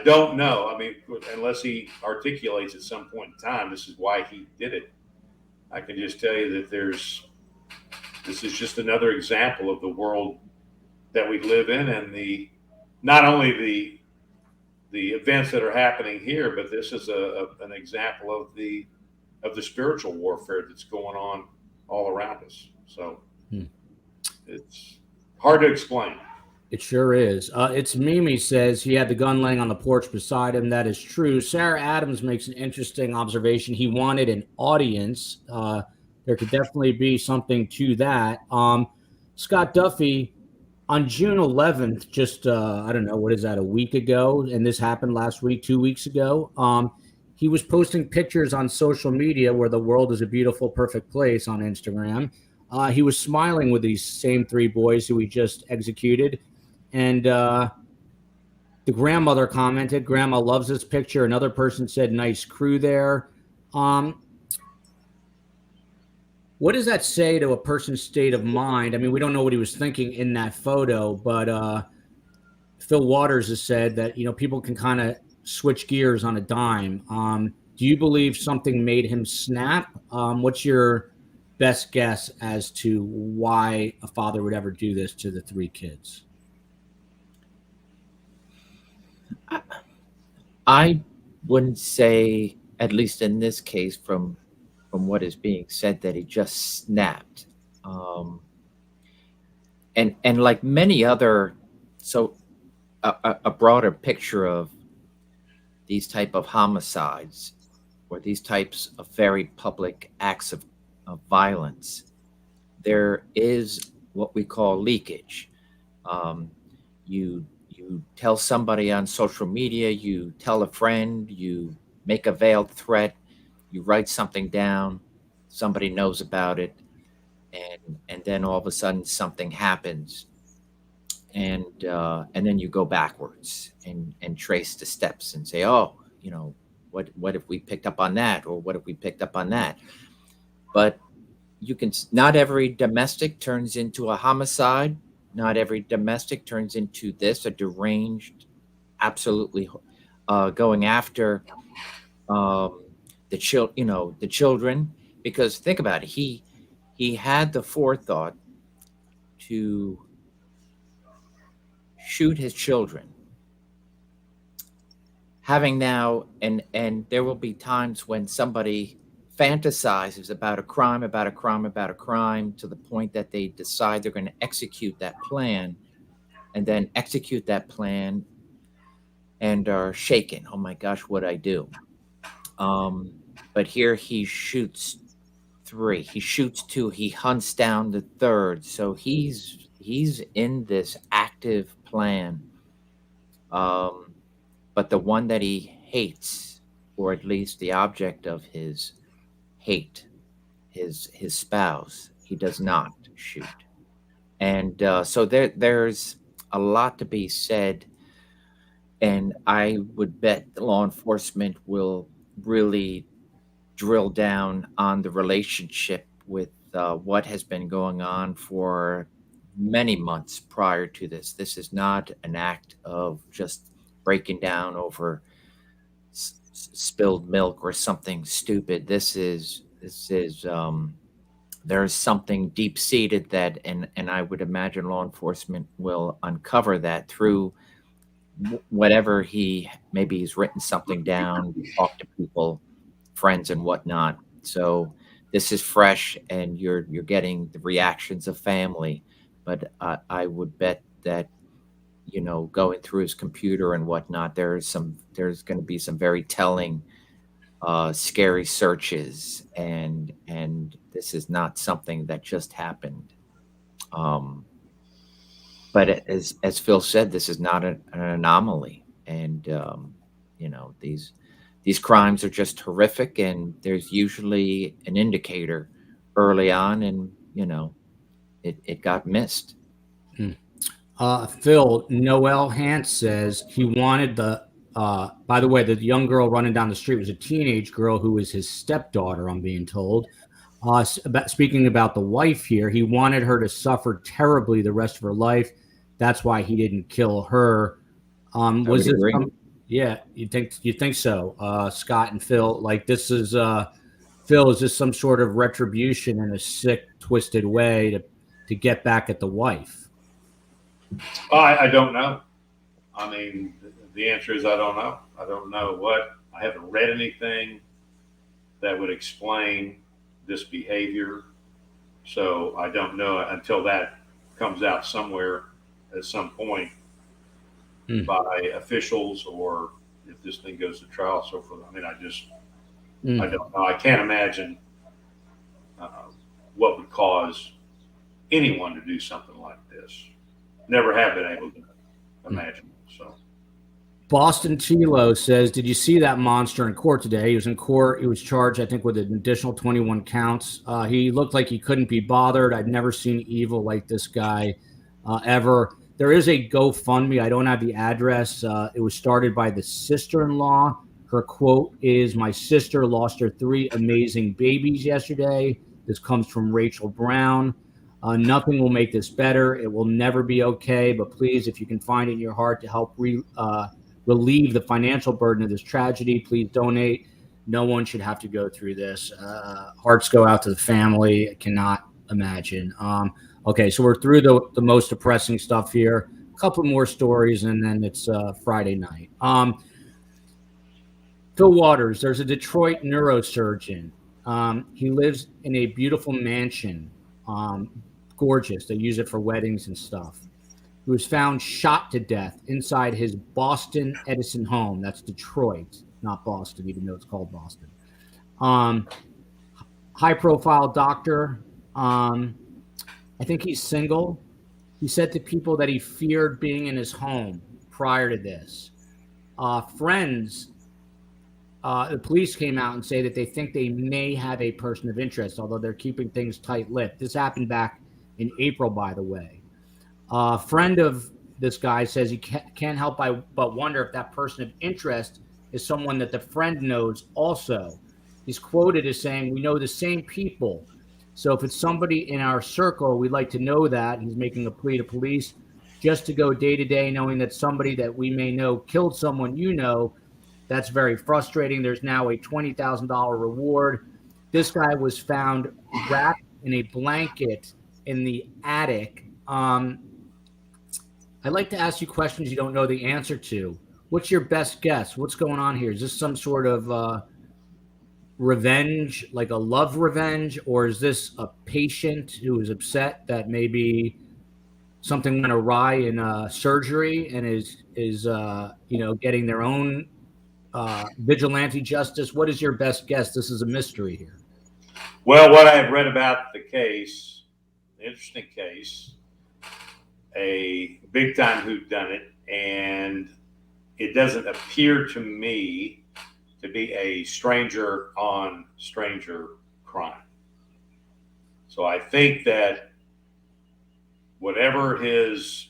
don't know. I mean, unless he articulates at some point in time, this is why he did it. I can just tell you that this is just another example of the world that we live in, and not only the events that are happening here, but this is an example of the spiritual warfare that's going on all around us. So it's hard to explain. It sure is. It's Mimi says he had the gun laying on the porch beside him. That is true. Sarah Adams makes an interesting observation. He wanted an audience. There could definitely be something to that. Scott Duffey, on June 11th, just, I don't know, what is that, a week ago? And this happened last week, 2 weeks ago. He was posting pictures on social media where the world is a beautiful, perfect place on Instagram. He was smiling with these same three boys who he just executed. And the grandmother commented, "Grandma loves this picture." Another person said, "Nice crew there." What does that say to a person's state of mind? I mean, we don't know what he was thinking in that photo, but Fil Waters has said that, people can kind of switch gears on a dime. Do you believe something made him snap? What's your best guess as to why a father would ever do this to the three kids? I wouldn't say, at least in this case, from what is being said, that he just snapped. And like many other, so a broader picture of these type of homicides or these types of very public acts of violence, there is what we call leakage. You tell somebody on social media, you tell a friend, you make a veiled threat, you write something down, somebody knows about it, and then all of a sudden something happens, and then you go backwards and trace the steps and say, oh, what if we picked up on that, or what if we picked up on that? But not every domestic turns into a homicide. Not every domestic turns into this, a deranged, absolutely going after the children. Because think about it, he had the forethought to shoot his children. Having now, and there will be times when somebody fantasizes about a crime to the point that they decide they're going to execute that plan, and then execute that plan and are shaken. Oh my gosh, what'd I do? But here he shoots 3, he shoots 2, he hunts down the 3rd. So he's in this active plan But the one that he hates, or at least the object of his hate, his spouse, he does not shoot. And so there's a lot to be said, and I would bet law enforcement will really drill down on the relationship with what has been going on for many months prior to this. This is not an act of just breaking down over spilled milk or something stupid. This is there's something deep seated that, and I would imagine law enforcement will uncover that through whatever maybe he's written something down, talked to people, friends and whatnot. So this is fresh, and you're getting the reactions of family. But I would bet that, going through his computer and whatnot, there's going to be some very telling, scary searches, and this is not something that just happened. But as Phil said, this is not an anomaly, and these crimes are just horrific, and there's usually an indicator early on, and it got missed. Phil, Noel Hance says he wanted by the way, the young girl running down the street was a teenage girl who was his stepdaughter, I'm being told. Speaking about the wife here, he wanted her to suffer terribly the rest of her life. That's why he didn't kill her. Was this yeah, you think so? Scott and Phil, like this is Phil, is this some sort of retribution in a sick, twisted way to get back at the wife? I don't know. I mean, the answer is I don't know. I don't know what. I haven't read anything that would explain this behavior. So I don't know until that comes out somewhere at some point by officials, or if this thing goes to trial, so forth. I mean, I don't know. I can't imagine what would cause anyone to do something like this. Never have been able to imagine. So, Boston Tilo says, did you see that monster in court today? He was in court. He was charged, I think, with an additional 21 counts. He looked like he couldn't be bothered. I've never seen evil like this guy ever. There is a GoFundMe. I don't have the address. It was started by the sister-in-law. Her quote is, "My sister lost her 3 amazing babies yesterday." This comes from Rachel Brown. Nothing will make this better. It will never be okay. But please, if you can find it in your heart to help relieve the financial burden of this tragedy, please donate. No one should have to go through this. Hearts go out to the family. I cannot imagine. Okay, so we're through the most depressing stuff here. A couple more stories, and then it's Friday night. Fil Waters, there's a Detroit neurosurgeon. He lives in a beautiful mansion. Gorgeous. They use it for weddings and stuff. He was found shot to death inside his Boston Edison home. That's Detroit, not Boston, even though it's called Boston. High-profile doctor. I think he's single. He said to people that he feared being in his home prior to this. Friends, the police came out and say that they think they may have a person of interest, although they're keeping things tight-lipped. This happened back in April, by the way. A friend of this guy says he can't help but wonder if that person of interest is someone that the friend knows also. He's quoted as saying, "We know the same people. So if it's somebody in our circle, we'd like to know that." He's making a plea to police just to go day to day knowing that somebody that we may know killed someone you know. That's very frustrating. There's now a $20,000 reward. This guy was found wrapped in a blanket in the attic. I'd like to ask you questions you don't know the answer to. What's your best guess? What's going on here? Is this some sort of revenge, like a love revenge, or is this a patient who is upset that maybe something went awry in surgery and is getting their own vigilante justice? What is your best guess? This is a mystery here. Well, what I have read about the case, the interesting case, a big time whodunit, and it doesn't appear to me to be a stranger on stranger crime. So I think that whatever his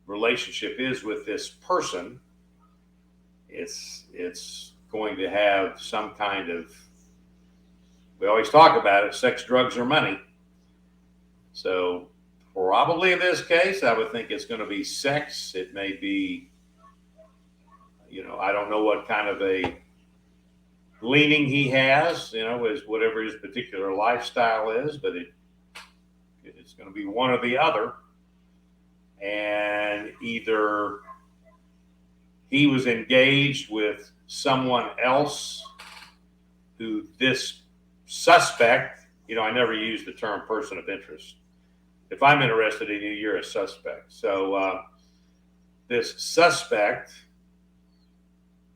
relationship is with this person, it's going to have some kind of, we always talk about it, sex, drugs, or money. So probably in this case, I would think it's going to be sex. It may be, I don't know what kind of a leaning he has, is whatever his particular lifestyle is, but it's going to be one or the other. And either he was engaged with someone else who this suspect, I never use the term person of interest. If I'm interested in you, you're a suspect. So this suspect,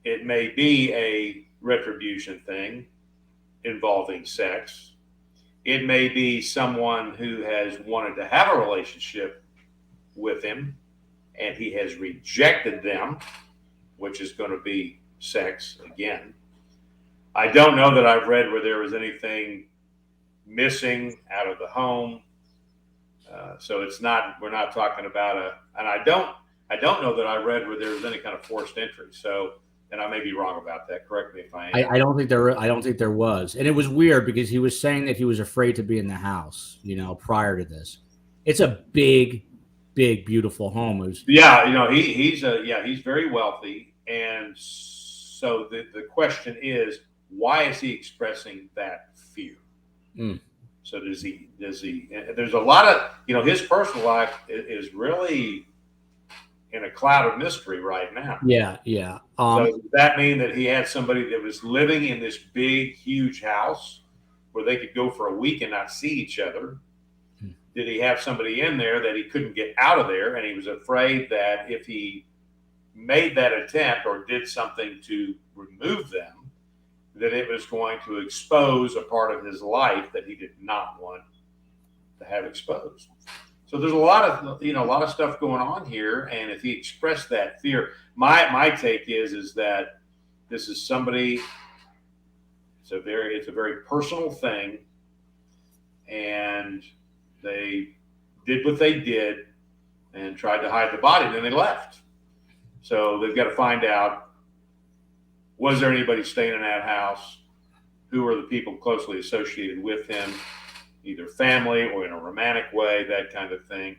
it may be a retribution thing involving sex. It may be someone who has wanted to have a relationship with him and he has rejected them, which is going to be sex again. I don't know that I've read where there was anything missing out of the home. So we're not talking about and I don't know that I read where there was any kind of forced entry. So, and I may be wrong about that. Correct me if I am. I don't think there was. And it was weird because he was saying that he was afraid to be in the house, prior to this. It's a big, beautiful home. He's very wealthy. And so the question is, why is he expressing that fear? So does he, there's a lot of, his personal life is really in a cloud of mystery right now. Yeah. So does that mean that he had somebody that was living in this big, huge house where they could go for a week and not see each other? Did he have somebody in there that he couldn't get out of there? And he was afraid that if he made that attempt or did something to remove them, that it was going to expose a part of his life that he did not want to have exposed. So there's a lot of stuff going on here. And if he expressed that fear, my take is that this is somebody, it's a very personal thing. And they did what they did and tried to hide the body, and then they left. So they've got to find out, was there anybody staying in that house? Who are the people closely associated with him, either family or in a romantic way, that kind of thing.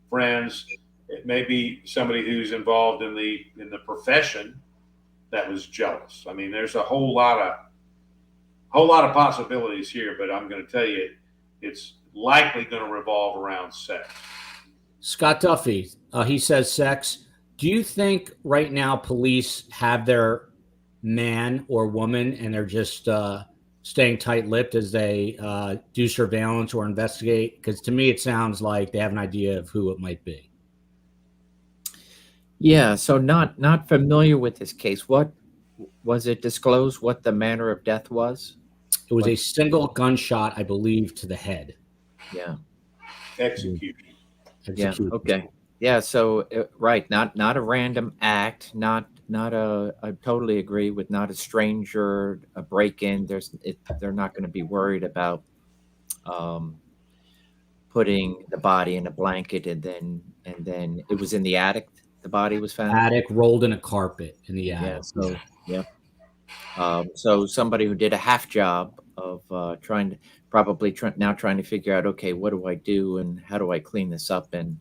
Friends. It may be somebody who's involved in the profession that was jealous. I mean, there's a whole lot of possibilities here, but I'm going to tell you, it's likely going to revolve around sex. Scott Duffey, he says sex. Do you think right now police have their man or woman and they're just staying tight-lipped as they do surveillance or investigate? Because to me, it sounds like they have an idea of who it might be. Yeah, so not familiar with this case. What was it disclosed what the manner of death was? It was a single gunshot, I believe, to the head. Yeah. Execution. Yeah. Okay. Yeah. So right, not a random act, not a. I totally agree with not a stranger, a break-in. They're not going to be worried about putting the body in a blanket and then it was in the attic. The body was found. Attic, rolled in a carpet in the attic. Yeah. So somebody who did a half job of trying to figure out, okay, what do I do and how do I clean this up and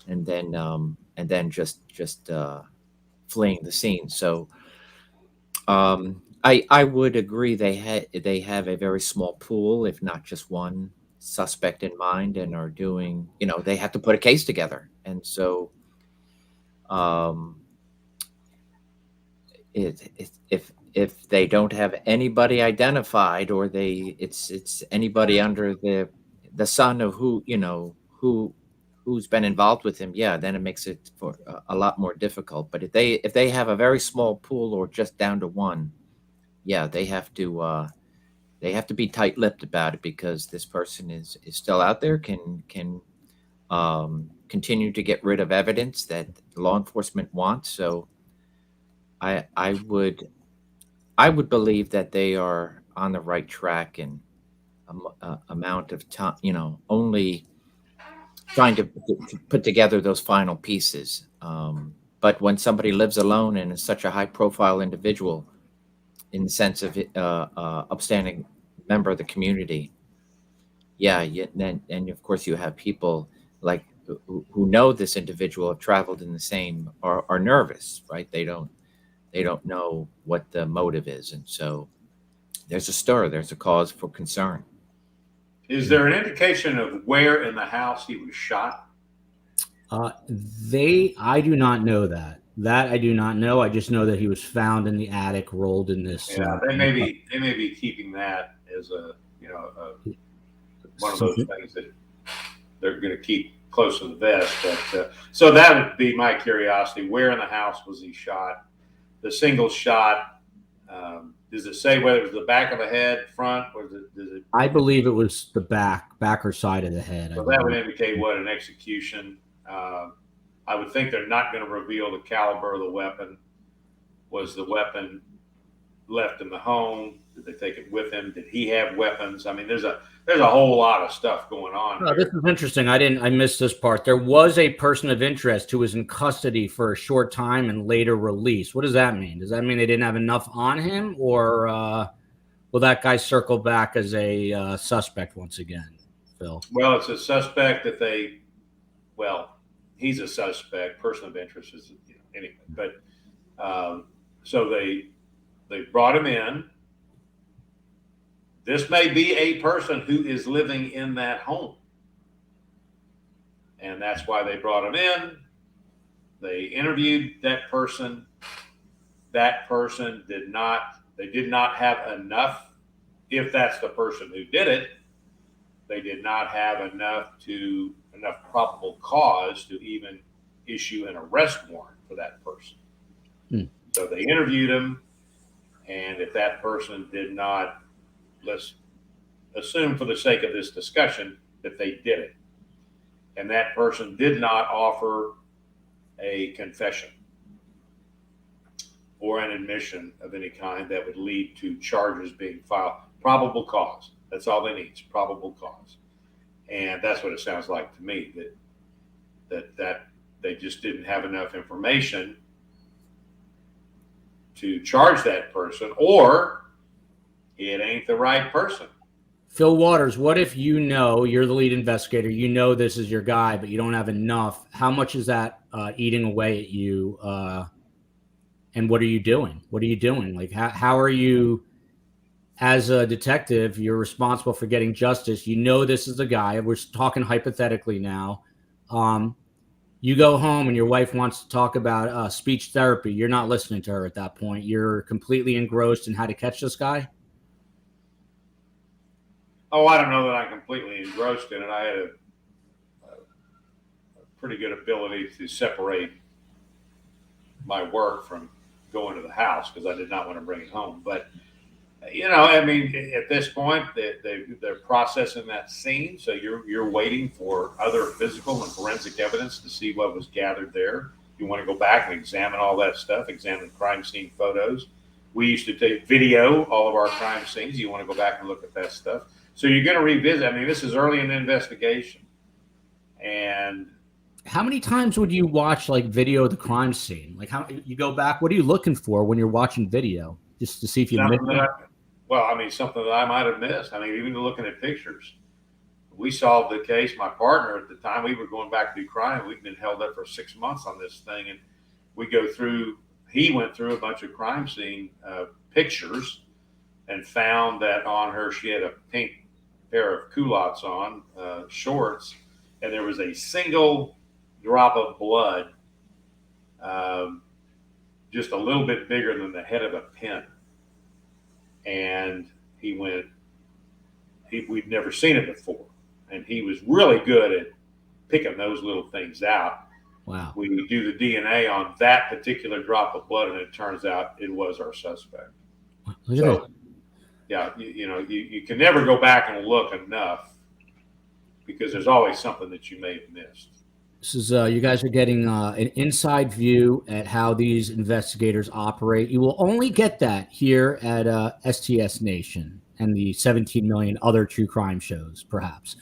then just fleeing the scene. So I would agree they have a very small pool, if not just one suspect in mind, and are doing, they have to put a case together. And so if they don't have anybody identified, or it's anybody under the sun of who's been involved with him, then it makes it for a lot more difficult. But if they have a very small pool or just down to one, they have to be tight-lipped about it, because this person is still out there, can continue to get rid of evidence that law enforcement wants. So I would believe that they are on the right track and amount of time, only trying to put together those final pieces. But when somebody lives alone and is such a high profile individual in the sense of upstanding member of the community, and of course you have people like who know this individual, have traveled in the same, are nervous, right? They don't know what the motive is, and so there's a stir, there's a cause for concern. Is there an indication of where in the house he was shot? I do not know that. That I do not know. I just know that he was found in the attic, rolled in this. Yeah, they may be keeping that as one of those things that they're going to keep close to the vest. But so that would be my curiosity: where in the house was he shot? The single shot. Does it say whether it was the back of the head, front, or does it? I believe it was the back or side of the head. So that would indicate what an execution. I would think they're not going to reveal the caliber of the weapon. Was the weapon left in the home? Did they take it with him? Did he have weapons? I mean, there's a whole lot of stuff going on. Oh, this is interesting. I missed this part. There was a person of interest who was in custody for a short time and later released. What does that mean? Does that mean they didn't have enough on him, or will that guy circle back as a suspect once again, Phil? Well, it's a suspect that he's a suspect. Person of interest is anyway. But so they brought him in. This may be a person who is living in that home. And that's why they brought him in. They interviewed that person. That person did not have enough, if that's the person who did it, they did not have enough probable cause to even issue an arrest warrant for that person. So they interviewed him, and if that person did not, let's assume for the sake of this discussion that they did it, and that person did not offer a confession or an admission of any kind that would lead to charges being filed. Probable cause. That's all they need is probable cause. And that's what it sounds like to me, that they just didn't have enough information to charge that person, or it ain't the right person. Fil Waters, what if you're the lead investigator, this is your guy, but you don't have enough? How much is that eating away at you? And what are you doing? Like, how are you, as a detective, you're responsible for getting justice. This is the guy. We're talking hypothetically now. You go home and your wife wants to talk about speech therapy. You're not listening to her at that point. You're completely engrossed in how to catch this guy. Oh, I don't know that I'm completely engrossed in it. I had a pretty good ability to separate my work from going to the house because I did not want to bring it home. But, I mean, at this point, they're processing that scene. So you're waiting for other physical and forensic evidence to see what was gathered there. You want to go back and examine all that stuff, examine crime scene photos. We used to take video, all of our crime scenes. You want to go back and look at that stuff. So you're going to revisit. I mean, this is early in the investigation. And how many times would you watch video of the crime scene? Like, how you go back? What are you looking for when you're watching video, just to see if you missed it? Something that I might have missed. I mean, even looking at pictures. We solved the case. My partner at the time, we were going back to do crime. We'd been held up for 6 months on this thing, and he went through a bunch of crime scene pictures and found that on her she had a pink pair of culottes on, shorts, and there was a single drop of blood, just a little bit bigger than the head of a pin. And we'd never seen it before, and he was really good at picking those little things out. Wow. We do the DNA on that particular drop of blood, and it turns out it was our suspect. Look at that. Yeah, you can never go back and look enough because there's always something that you may have missed. This is you guys are getting an inside view at how these investigators operate. You will only get that here at STS Nation and the 17 million other true crime shows, perhaps.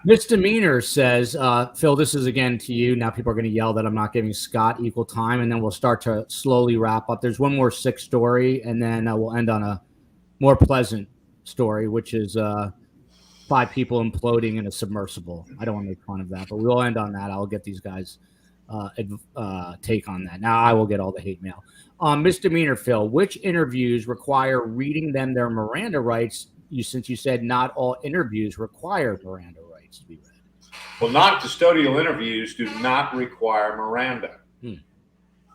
Misdemeanor says, Phil, this is again to you. Now people are going to yell that I'm not giving Scott equal time, and then we'll start to slowly wrap up. There's one more sick story, and then we'll end on a more pleasant story, which is 5 people imploding in a submersible. I don't want to make fun of that, but we'll end on that. I'll get these guys' take on that. Now I will get all the hate mail. Misdemeanor, Phil, which interviews require reading them their Miranda rights? Since you said not all interviews require Miranda rights to be read. Well, non-custodial interviews do not require Miranda.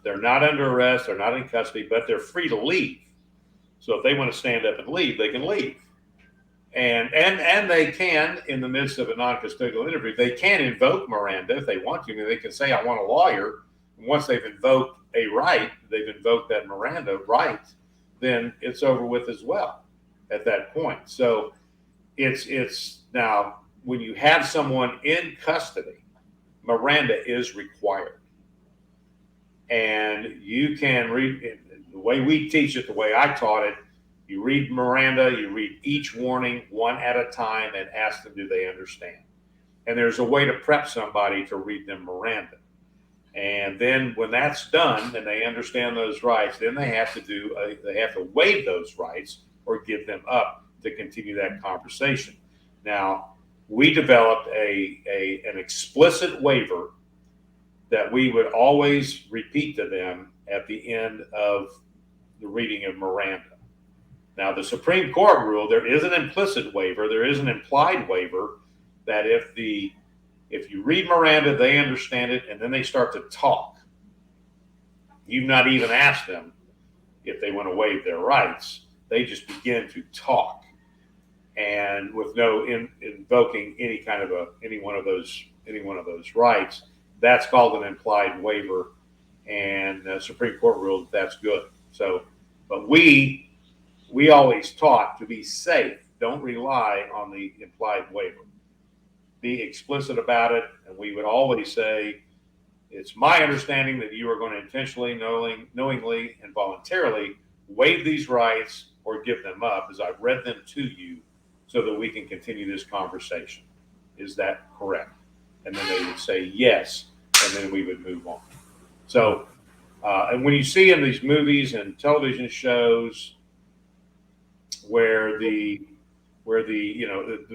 They're not under arrest, they're not in custody, but they're free to leave. So if they want to stand up and leave, they can leave. And they can, in the midst of a non-custodial interview, they can invoke Miranda if they want to. They can say, I want a lawyer. And once they've invoked a right, they've invoked that Miranda right, then it's over with as well at that point. So it's now, when you have someone in custody, Miranda is required. And you can read it, the way we teach it, the way I taught it, you read Miranda, you read each warning one at a time and ask them, do they understand? And there's a way to prep somebody to read them Miranda. And then when that's done and they understand those rights, then they have to waive those rights or give them up to continue that conversation. Now, we developed an explicit waiver that we would always repeat to them at the end of the reading of Miranda. Now, the Supreme Court ruled there is an implicit waiver, there is an implied waiver, that if you read Miranda, they understand it, and then they start to talk. You've not even asked them if they want to waive their rights. They just begin to talk, and with no invoking any one of those rights. That's called an implied waiver, and the Supreme Court ruled that's good. So, but we always taught to be safe. Don't rely on the implied waiver. Be explicit about it, and we would always say, it's my understanding that you are going to intentionally, knowingly, and voluntarily waive these rights or give them up as I've read them to you so that we can continue this conversation. Is that correct? And then they would say yes, and then we would move on. So, and when you see in these movies and television shows where the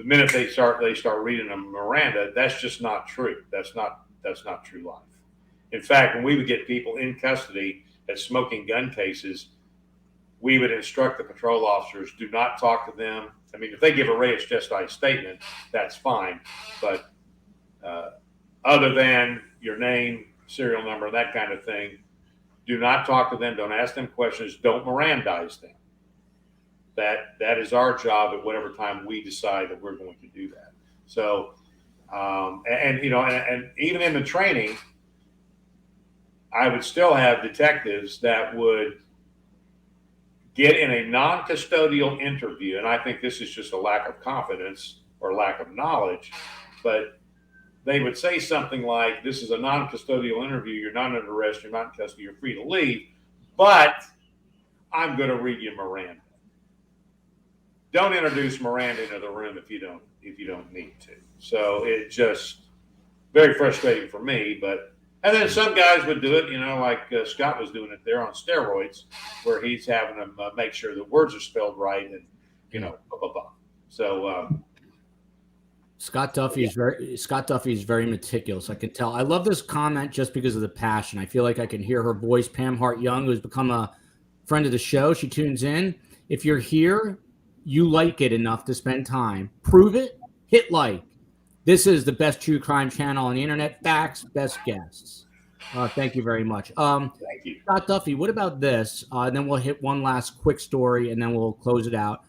minute they start reading a Miranda, that's just not true. That's not true life. In fact, when we would get people in custody at smoking gun cases, we would instruct the patrol officers, do not talk to them. I mean, if they give a res gestae statement, that's fine. But other than your name, serial number, that kind of thing, do not talk to them. Don't ask them questions. Don't Mirandize them. That is our job at whatever time we decide that we're going to do that. So, and even in the training, I would still have detectives that would get in a non-custodial interview, and I think this is just a lack of confidence or lack of knowledge, but they would say something like, this is a non-custodial interview, you're not under arrest, you're not in custody, you're free to leave, but I'm going to read you Miranda. Don't introduce Miranda into the room if you don't need to. So it just very frustrating for me, and then some guys would do it, like Scott was doing it there on steroids, where he's having them make sure the words are spelled right and, blah, blah, blah. So Scott Duffey is very meticulous. I can tell. I love this comment just because of the passion. I feel like I can hear her voice. Pam Hart Young, who's become a friend of the show, she tunes in. If you're here, you like it enough to spend time. Prove it. Hit like. This is the best true crime channel on the internet. Facts, best guests. Thank you very much. Thank you. Scott Duffey, what about this? And then we'll hit one last quick story, and then we'll close it out.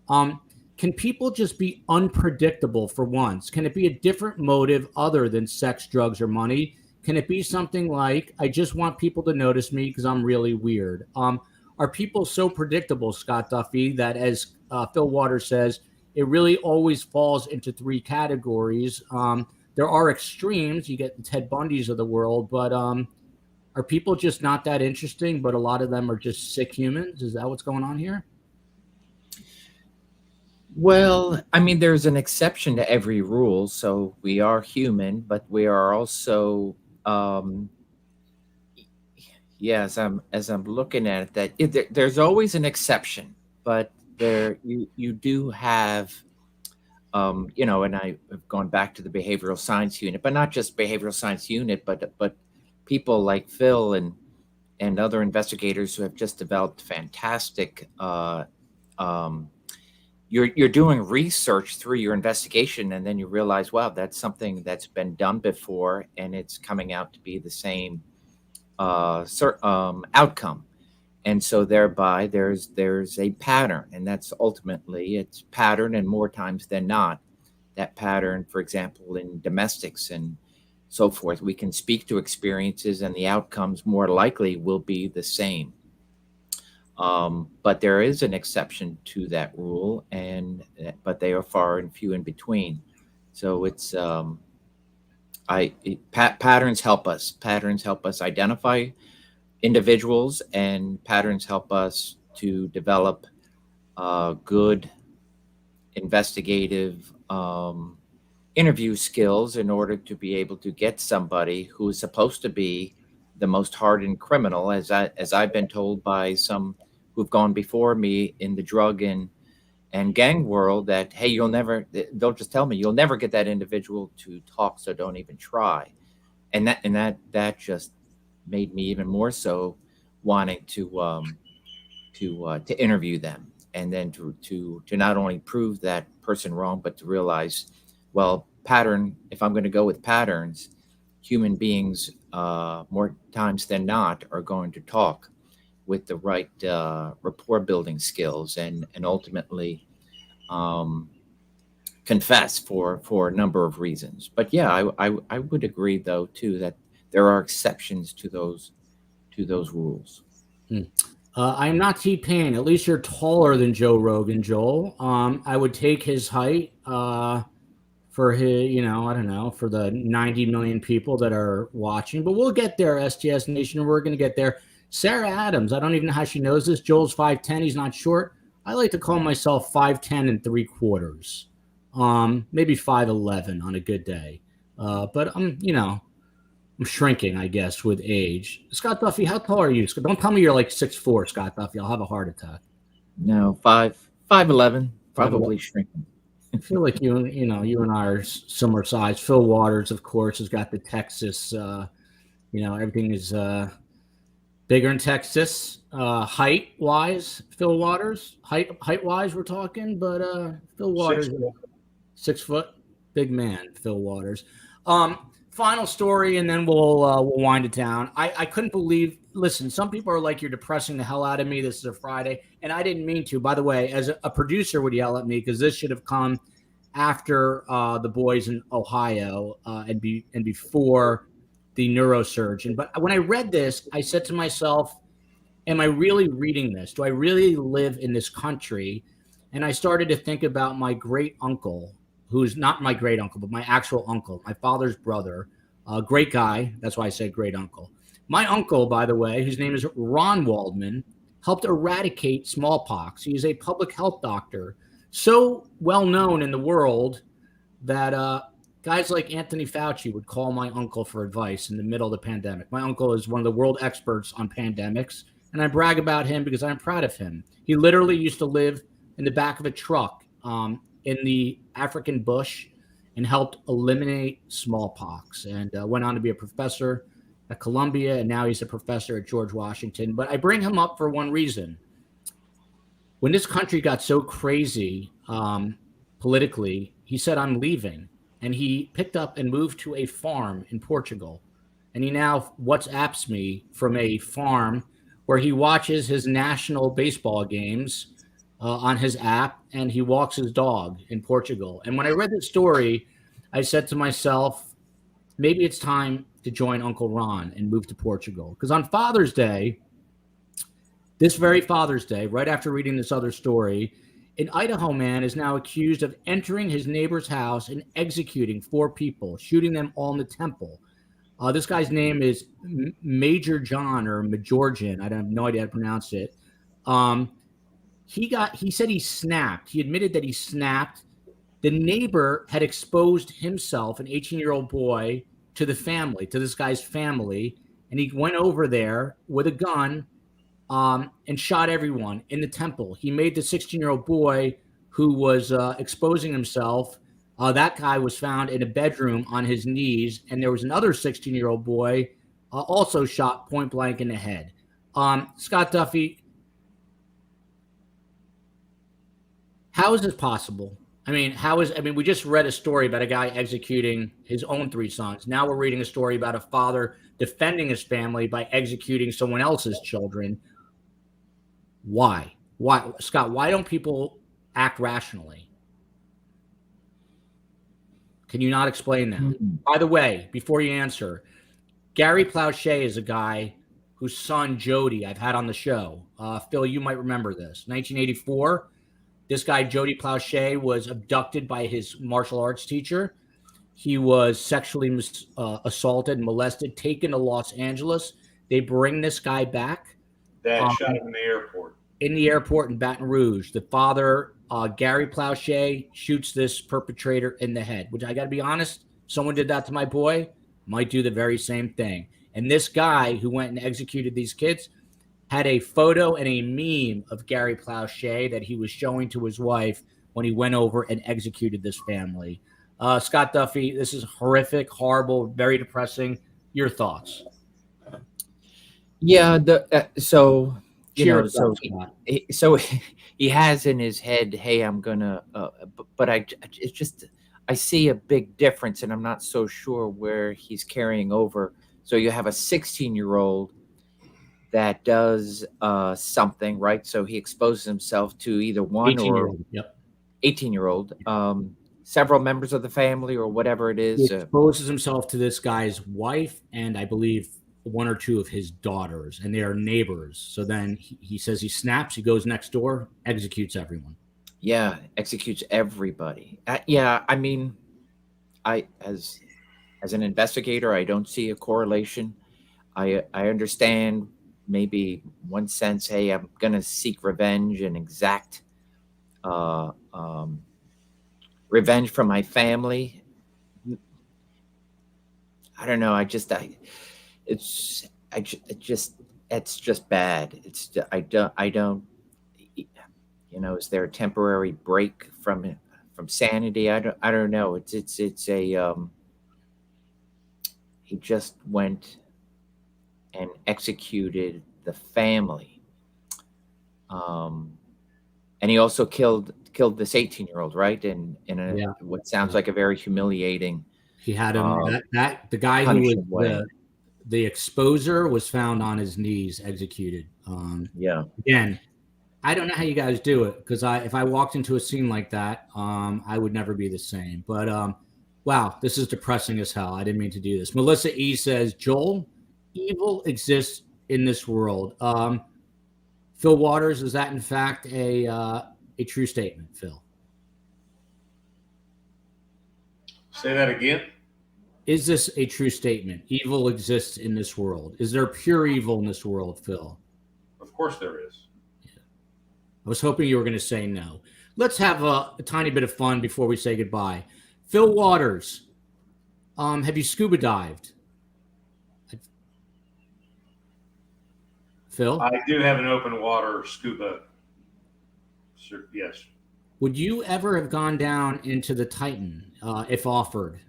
Can people just be unpredictable for once? Can it be a different motive other than sex, drugs, or money? Can it be something like, I just want people to notice me because I'm really weird? Are people so predictable, Scott Duffey, that as Fil Waters says, it really always falls into 3 categories. there are extremes. You get the Ted Bundys of the world, but are people just not that interesting? But a lot of them are just sick humans. Is that what's going on here? Well, I mean, there's an exception to every rule. So we are human, but we are also, as I'm looking at it, there's always an exception, but you do have, and I have gone back to the behavioral science unit, but not just behavioral science unit, but people like Phil and other investigators who have just developed fantastic. You're doing research through your investigation, and then you realize, wow, that's something that's been done before, and it's coming out to be the same outcome. And so thereby there's a pattern, and that's ultimately it's pattern, and more times than not, that pattern, for example, in domestics and so forth, we can speak to experiences and the outcomes more likely will be the same. But there is an exception to that rule, but they are far and few in between. So it's patterns help us. Patterns help us identify individuals, and patterns help us to develop good investigative interview skills in order to be able to get somebody who is supposed to be the most hardened criminal, as I've been told by some who've gone before me in the drug and gang world, that, hey, they'll just tell me, you'll never get that individual to talk, so don't even try. And that just made me even more so wanting to interview them, and then to not only prove that person wrong, but to realize, well, pattern, if I'm going to go with patterns, human beings more times than not are going to talk with the right rapport building skills, and ultimately confess for a number of reasons. But yeah, I would agree though too that there are exceptions to those rules. I'm not T-Pain. At least you're taller than Joe Rogan, Joel. I would take his height for his, I don't know, for the 90 million people that are watching. But we'll get there, STS Nation. We're going to get there. Sarah Adams, I don't even know how she knows this. Joel's 5'10". He's not short. I like to call myself 5'10 3/4. Maybe 5'11 on a good day. But I'm shrinking, I guess, with age. Scott Duffey, how tall are you? Don't tell me you're like 6'4", Scott Duffey. I'll have a heart attack. No, 5'11", probably shrinking. I feel like you and I are similar size. Fil Waters, of course, has got the Texas. Everything is bigger in Texas. Height-wise, Fil Waters. Height-wise, we're talking, but Fil Waters, 6 foot, big man. Fil Waters. Final story, and then we'll wind it down. I couldn't believe. Listen, some people are like, you're depressing the hell out of me. This is a Friday, and I didn't mean to. By the way, as a producer would yell at me, because this should have come after the boys in Ohio and before the neurosurgeon. But when I read this, I said to myself, am I really reading this? Do I really live in this country? And I started to think about my great uncle, who's not my great uncle, but my actual uncle, my father's brother, a great guy. That's why I said great uncle. My uncle, by the way, whose name is Ron Waldman, helped eradicate smallpox. He is a public health doctor, so well known in the world that guys like Anthony Fauci would call my uncle for advice in the middle of the pandemic. My uncle is one of the world experts on pandemics, and I brag about him because I'm proud of him. He literally used to live in the back of a truck in the African bush and helped eliminate smallpox, and went on to be a professor at Columbia, and now he's a professor at George Washington. But I bring him up for one reason. When this country got so crazy politically, he said, I'm leaving. And he picked up and moved to a farm in Portugal. And he now WhatsApps me from a farm where he watches his national baseball games on his app, and he walks his dog in Portugal. And when I read this story, I said to myself, maybe it's time to join Uncle Ron and move to Portugal. Because on Father's Day, this very Father's Day, right after reading this other story, An Idaho man is now accused of entering his neighbor's house and executing 4 people, shooting them all in the temple. This guy's name is Major John or Majorjan. I have no idea how to pronounce it. He said he snapped. He admitted that he snapped. The neighbor had exposed himself, an 18-year-old boy, to the family, to this guy's family, and he went over there with a gun and shot everyone in the temple. He made the 16-year-old boy who was exposing himself. That guy was found in a bedroom on his knees, and there was another 16-year-old boy also shot point blank in the head. Scott Duffey, how is this possible? I mean, we just read a story about a guy executing his own 3 sons. Now we're reading a story about a father defending his family by executing someone else's children. Why, Scott? Why don't people act rationally? Can you not explain that? Mm-hmm. By the way, before you answer, Gary Plauché is a guy whose son Jody I've had on the show. Phil, you might remember this. 1984, this guy Jody Plauché was abducted by his martial arts teacher. He was sexually assaulted and molested, taken to Los Angeles. They bring this guy back. Dad shot him in the airport. In the airport in Baton Rouge. The father, Gary Plauché, shoots this perpetrator in the head, which I got to be honest, someone did that to my boy, might do the very same thing. And this guy who went and executed these kids had a photo and a meme of Gary Plauché that he was showing to his wife when he went over and executed this family. Scott Duffey, this is horrific, horrible, very depressing. Your thoughts? Yeah, so he has in his head, hey, I'm gonna, but I see a big difference, and I'm not so sure where he's carrying over. So you have a 16-year-old that does something, right? So he exposes himself to either one or 18-year-old, several members of the family or whatever it is. He exposes himself to this guy's wife and I believe 1 or 2 of his daughters, and they are neighbors. So then he says he snaps, he goes next door, executes everyone. Yeah, executes everybody. I mean, as an investigator, I don't see a correlation. I understand maybe one sense, hey, I'm going to seek revenge and exact revenge from my family. I don't know. It's just bad. I don't, is there a temporary break from sanity? I don't know. He just went and executed the family. And he also killed this 18-year-old, right? In what sounds like a very humiliating. He had him. The guy who was the exposer was found on his knees, executed. Again, I don't know how you guys do it, because if I walked into a scene like that, I would never be the same. But wow, this is depressing as hell. I didn't mean to do this. Melissa E says, Joel, evil exists in this world. Fil Waters, is that in fact a true statement, Phil? Say that again. Is this a true statement? Evil exists in this world. Is there pure evil in this world, Phil? Of course there is. Yeah. I was hoping you were going to say no. Let's have a tiny bit of fun before we say goodbye. Fil Waters, have you scuba dived? Phil? I do have an open water scuba. Yes. Would you ever have gone down into the Titan if offered?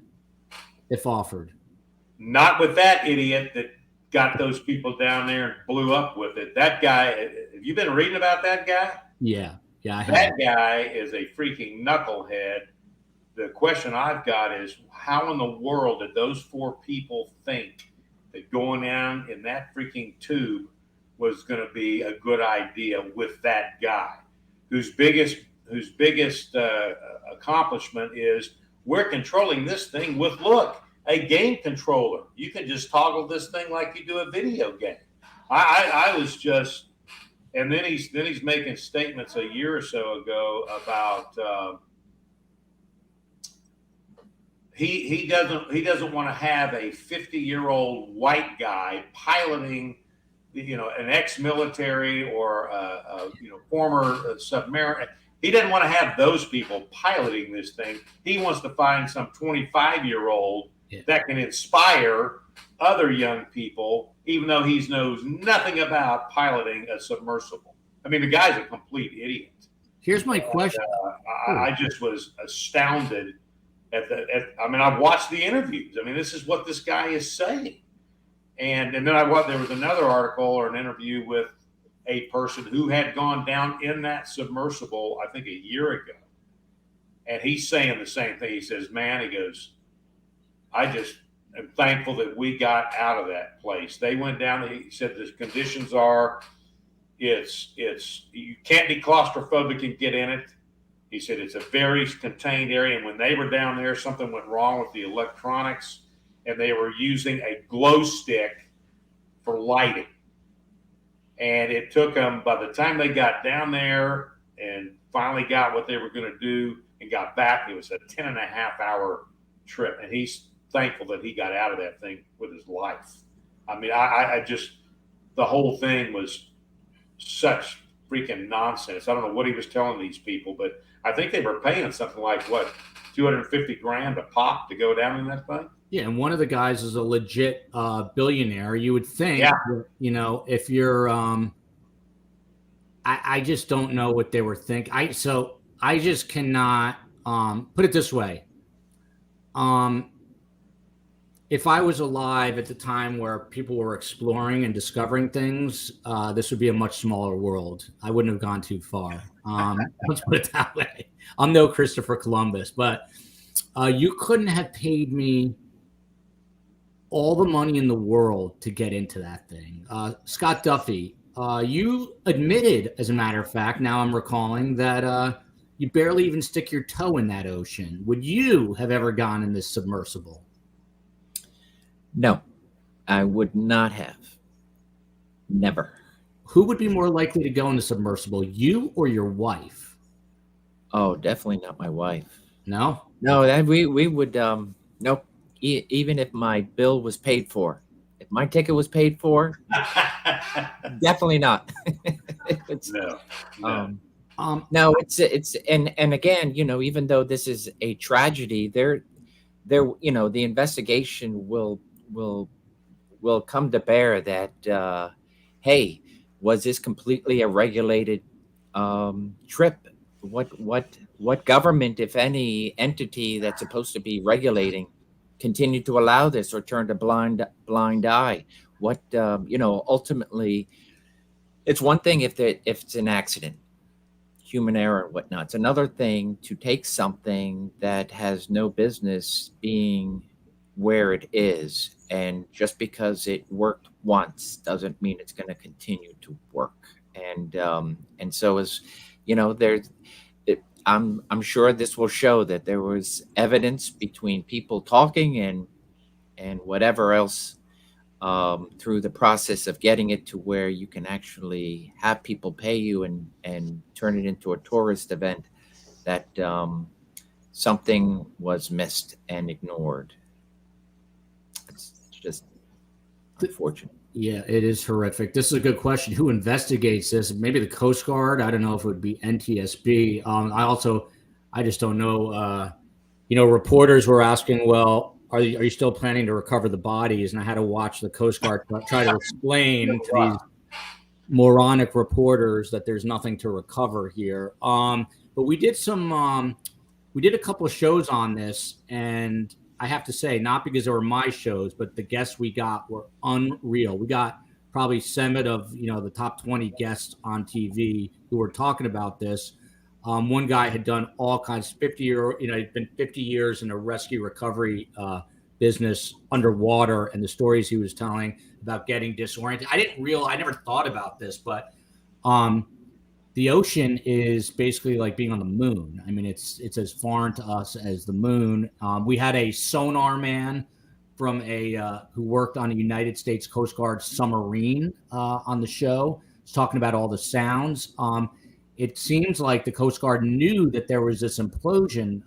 Not with that idiot that got those people down there and blew up with it. That guy, have you been reading about that guy? Yeah, I have. That guy is a freaking knucklehead. The question I've got is, how in the world did those 4 people think that going down in that freaking tube was going to be a good idea with that guy, whose biggest accomplishment is, we're controlling this thing with, look, a game controller. You can just toggle this thing like you do a video game. I was just, And then he's making statements a year or so ago about he doesn't want to have a 50-year-old white guy piloting, an ex-military or former submarine. He doesn't want to have those people piloting this thing. He wants to find some 25-year-old that can inspire other young people, even though he knows nothing about piloting a submersible. I mean, the guy's a complete idiot. Here's my question. I just was astounded I've watched the interviews. I mean, this is what this guy is saying. And then there was another article or an interview with a person who had gone down in that submersible, I think a year ago. And he's saying the same thing. He says, man, he goes, I just am thankful that we got out of that place. They went down, he said the conditions are, you can't be claustrophobic and get in it. He said it's a very contained area. And when they were down there, something went wrong with the electronics and they were using a glow stick for lighting. And it took them, by the time they got down there and finally got what they were going to do and got back, it was a 10.5-hour trip. And he's thankful that he got out of that thing with his life. I mean, I just, the whole thing was such freaking nonsense. I don't know what he was telling these people, but I think they were paying something like, what, $250,000 a pop to go down in that thing? Yeah, and one of the guys is a legit billionaire. You would think, if you're, I just don't know what they were thinking. I just cannot put it this way. If I was alive at the time where people were exploring and discovering things, this would be a much smaller world. I wouldn't have gone too far. Let's put it that way. I'm no Christopher Columbus, but you couldn't have paid me all the money in the world to get into that thing. Scott Duffey, you admitted, as a matter of fact, now I'm recalling, that you barely even stick your toe in that ocean. Would you have ever gone in this submersible? No, I would not have. Never. Who would be more likely to go in the submersible, you or your wife? Oh, definitely not my wife. No? No, we would, nope. Even if my bill was paid for, if my ticket was paid for, definitely not. No, it's and again, even though this is a tragedy, there, the investigation will come to bear that, hey, was this completely a regulated trip? What government, if any, entity that's supposed to be regulating continue to allow this or turned a blind eye? What ultimately, it's one thing if it's an accident, human error and whatnot. It's another thing to take something that has no business being where it is, and just because it worked once doesn't mean it's going to continue to work. And so as there's, I'm sure this will show that there was evidence between people talking and whatever else through the process of getting it to where you can actually have people pay you and turn it into a tourist event, that something was missed and ignored. It's just unfortunate. Yeah, it is horrific. This is a good question. Who investigates this? Maybe the Coast Guard. I don't know if it would be NTSB. I just don't know. Reporters were asking, well, are you still planning to recover the bodies? And I had to watch the Coast Guard try to explain to these moronic reporters that there's nothing to recover here. But we did a couple of shows on this, and I have to say, not because they were my shows, but the guests we got were unreal. We got probably 7 of the top 20 guests on TV who were talking about this. One guy had done all kinds, he'd been 50 years in a rescue recovery business underwater, and the stories he was telling about getting disoriented. I never thought about this, but the ocean is basically like being on the moon. I mean, it's as foreign to us as the moon. We had a sonar man from who worked on a United States Coast Guard submarine on the show. It's talking about all the sounds. It seems like the Coast Guard knew that there was this implosion,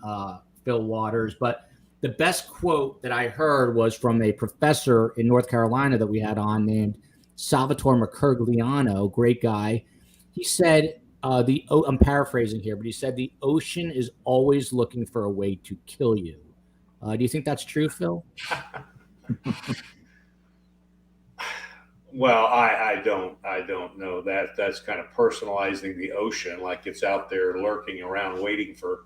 Fil Waters, but the best quote that I heard was from a professor in North Carolina that we had on named Salvatore Mercogliano, great guy. He said, I'm paraphrasing here, but he said the ocean is always looking for a way to kill you. Do you think that's true, Phil? Well, I don't know that. That's kind of personalizing the ocean, like it's out there lurking around, waiting for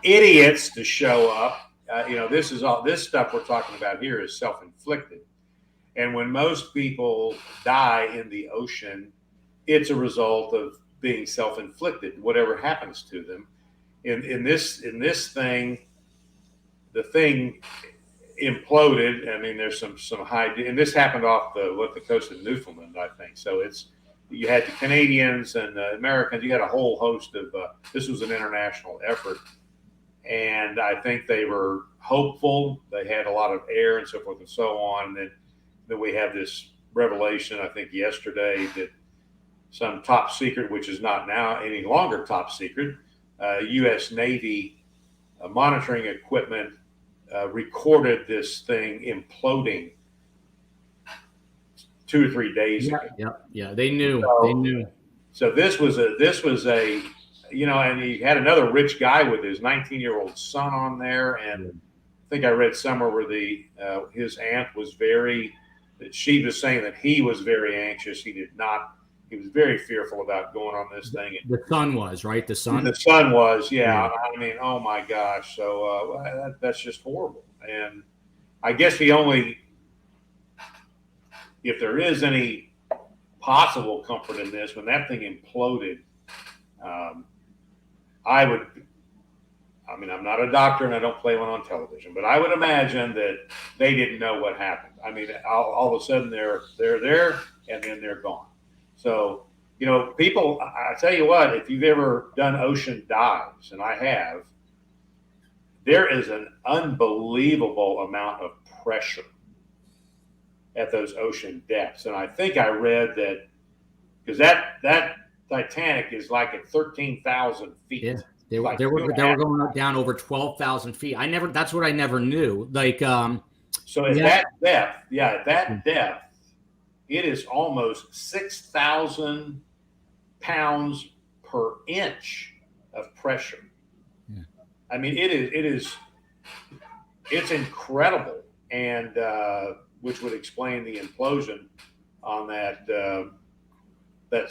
idiots to show up. This stuff we're talking about here is self-inflicted, and when most people die in the ocean, it's a result of being self-inflicted. Whatever happens to them, in this thing, the thing imploded. I mean, there's some high, and this happened off the coast of Newfoundland, I think. So you had the Canadians and the Americans. You had a whole host of. This was an international effort, and I think they were hopeful. They had a lot of air and so forth and so on. And then we have this revelation, I think yesterday, that some top secret, which is not now any longer top secret, U.S. Navy monitoring equipment recorded this thing imploding 2 or 3 days ago. Yeah. They knew. So this was a, and he had another rich guy with his 19-year-old son on there, and I think I read somewhere where his aunt was she was saying that he was very anxious. He was very fearful about going on this thing. The son was, right? The son was, yeah. I mean, oh my gosh. So that's just horrible. And I guess if there is any possible comfort in this, when that thing imploded, I'm not a doctor and I don't play one on television, but I would imagine that they didn't know what happened. I mean, all of a sudden they're there and then they're gone. So, people, I tell you what, if you've ever done ocean dives, and I have, there is an unbelievable amount of pressure at those ocean depths. And I think I read that, because that Titanic is like at 13,000 feet. Yeah. They were going down over 12,000 feet. That's what I never knew. Like, so at that depth, it is almost 6,000 pounds per inch of pressure. Yeah. I mean, it's incredible, and which would explain the implosion on that. That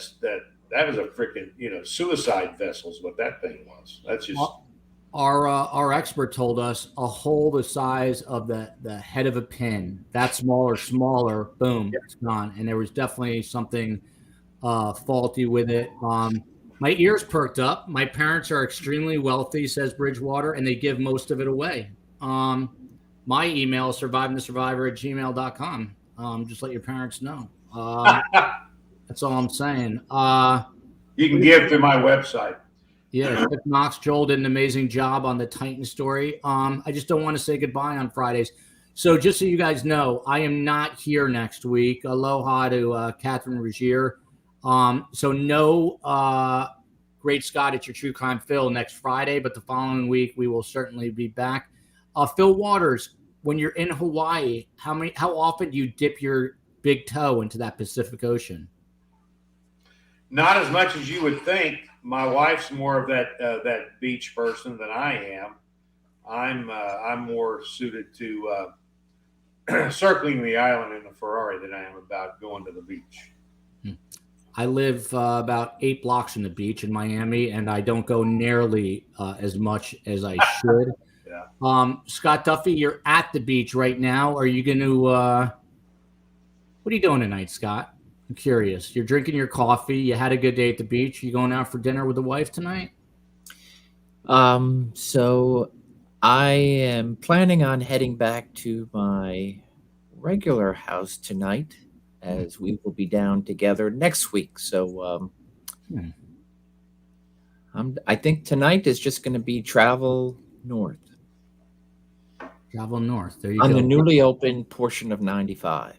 was a freaking suicide vessel is what that thing was. That's just. Our expert told us a hole the size of the head of a pin, that smaller, boom, it's gone. And there was definitely something faulty with it. My ears perked up. My parents are extremely wealthy, says Bridgewater, and they give most of it away. My email is survivingthesurvivor@gmail.com. Just let your parents know. That's all I'm saying. You can give to my website. Yeah, Cliff Knox, Joel did an amazing job on the Titan story. I just don't want to say goodbye on Fridays. So just so you guys know, I am not here next week. Aloha to Catherine Regier. So no Great Scott, It's Your True Crime Phil next Friday, but the following week we will certainly be back. Fil Waters, when you're in Hawaii, how often do you dip your big toe into that Pacific Ocean? Not as much as you would think. My wife's more of that beach person than I am. I'm more suited to circling the island in a Ferrari than I am about going to the beach. I live about 8 blocks from the beach in Miami, and I don't go nearly as much as I should. Yeah. Scott Duffey, you're at the beach right now. Are you going to? What are you doing tonight, Scott? I'm curious. You're drinking your coffee. You had a good day at the beach. You going out for dinner with the wife tonight? So I am planning on heading back to my regular house tonight, as we will be down together next week. So I think tonight is just going to be travel north. Travel north. There you go. On go. the newly opened portion of 95.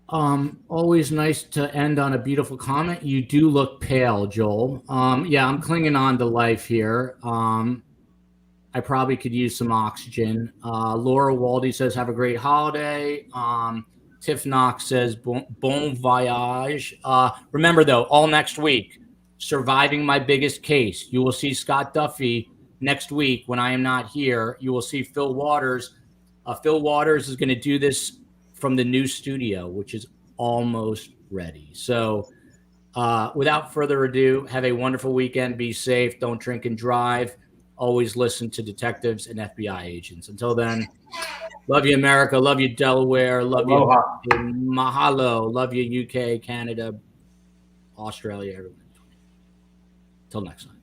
Always nice to end on a beautiful comment. You do look pale, Joel. Yeah, I'm clinging on to life here. I probably could use some oxygen. Laura Waldy says, have a great holiday. Tiff Knox says, bon voyage. Remember, though, all next week, surviving my biggest case. You will see Scott Duffey next week when I am not here. You will see Fil Waters. Fil Waters is going to do this from the new studio, which is almost ready. So without further ado, have a wonderful weekend. Be safe. Don't drink and drive. Always listen to detectives and FBI agents. Until then, love you, America. Love you, Delaware. Love Aloha. you, mahalo. Love you, UK, Canada, Australia, everyone. Till next time.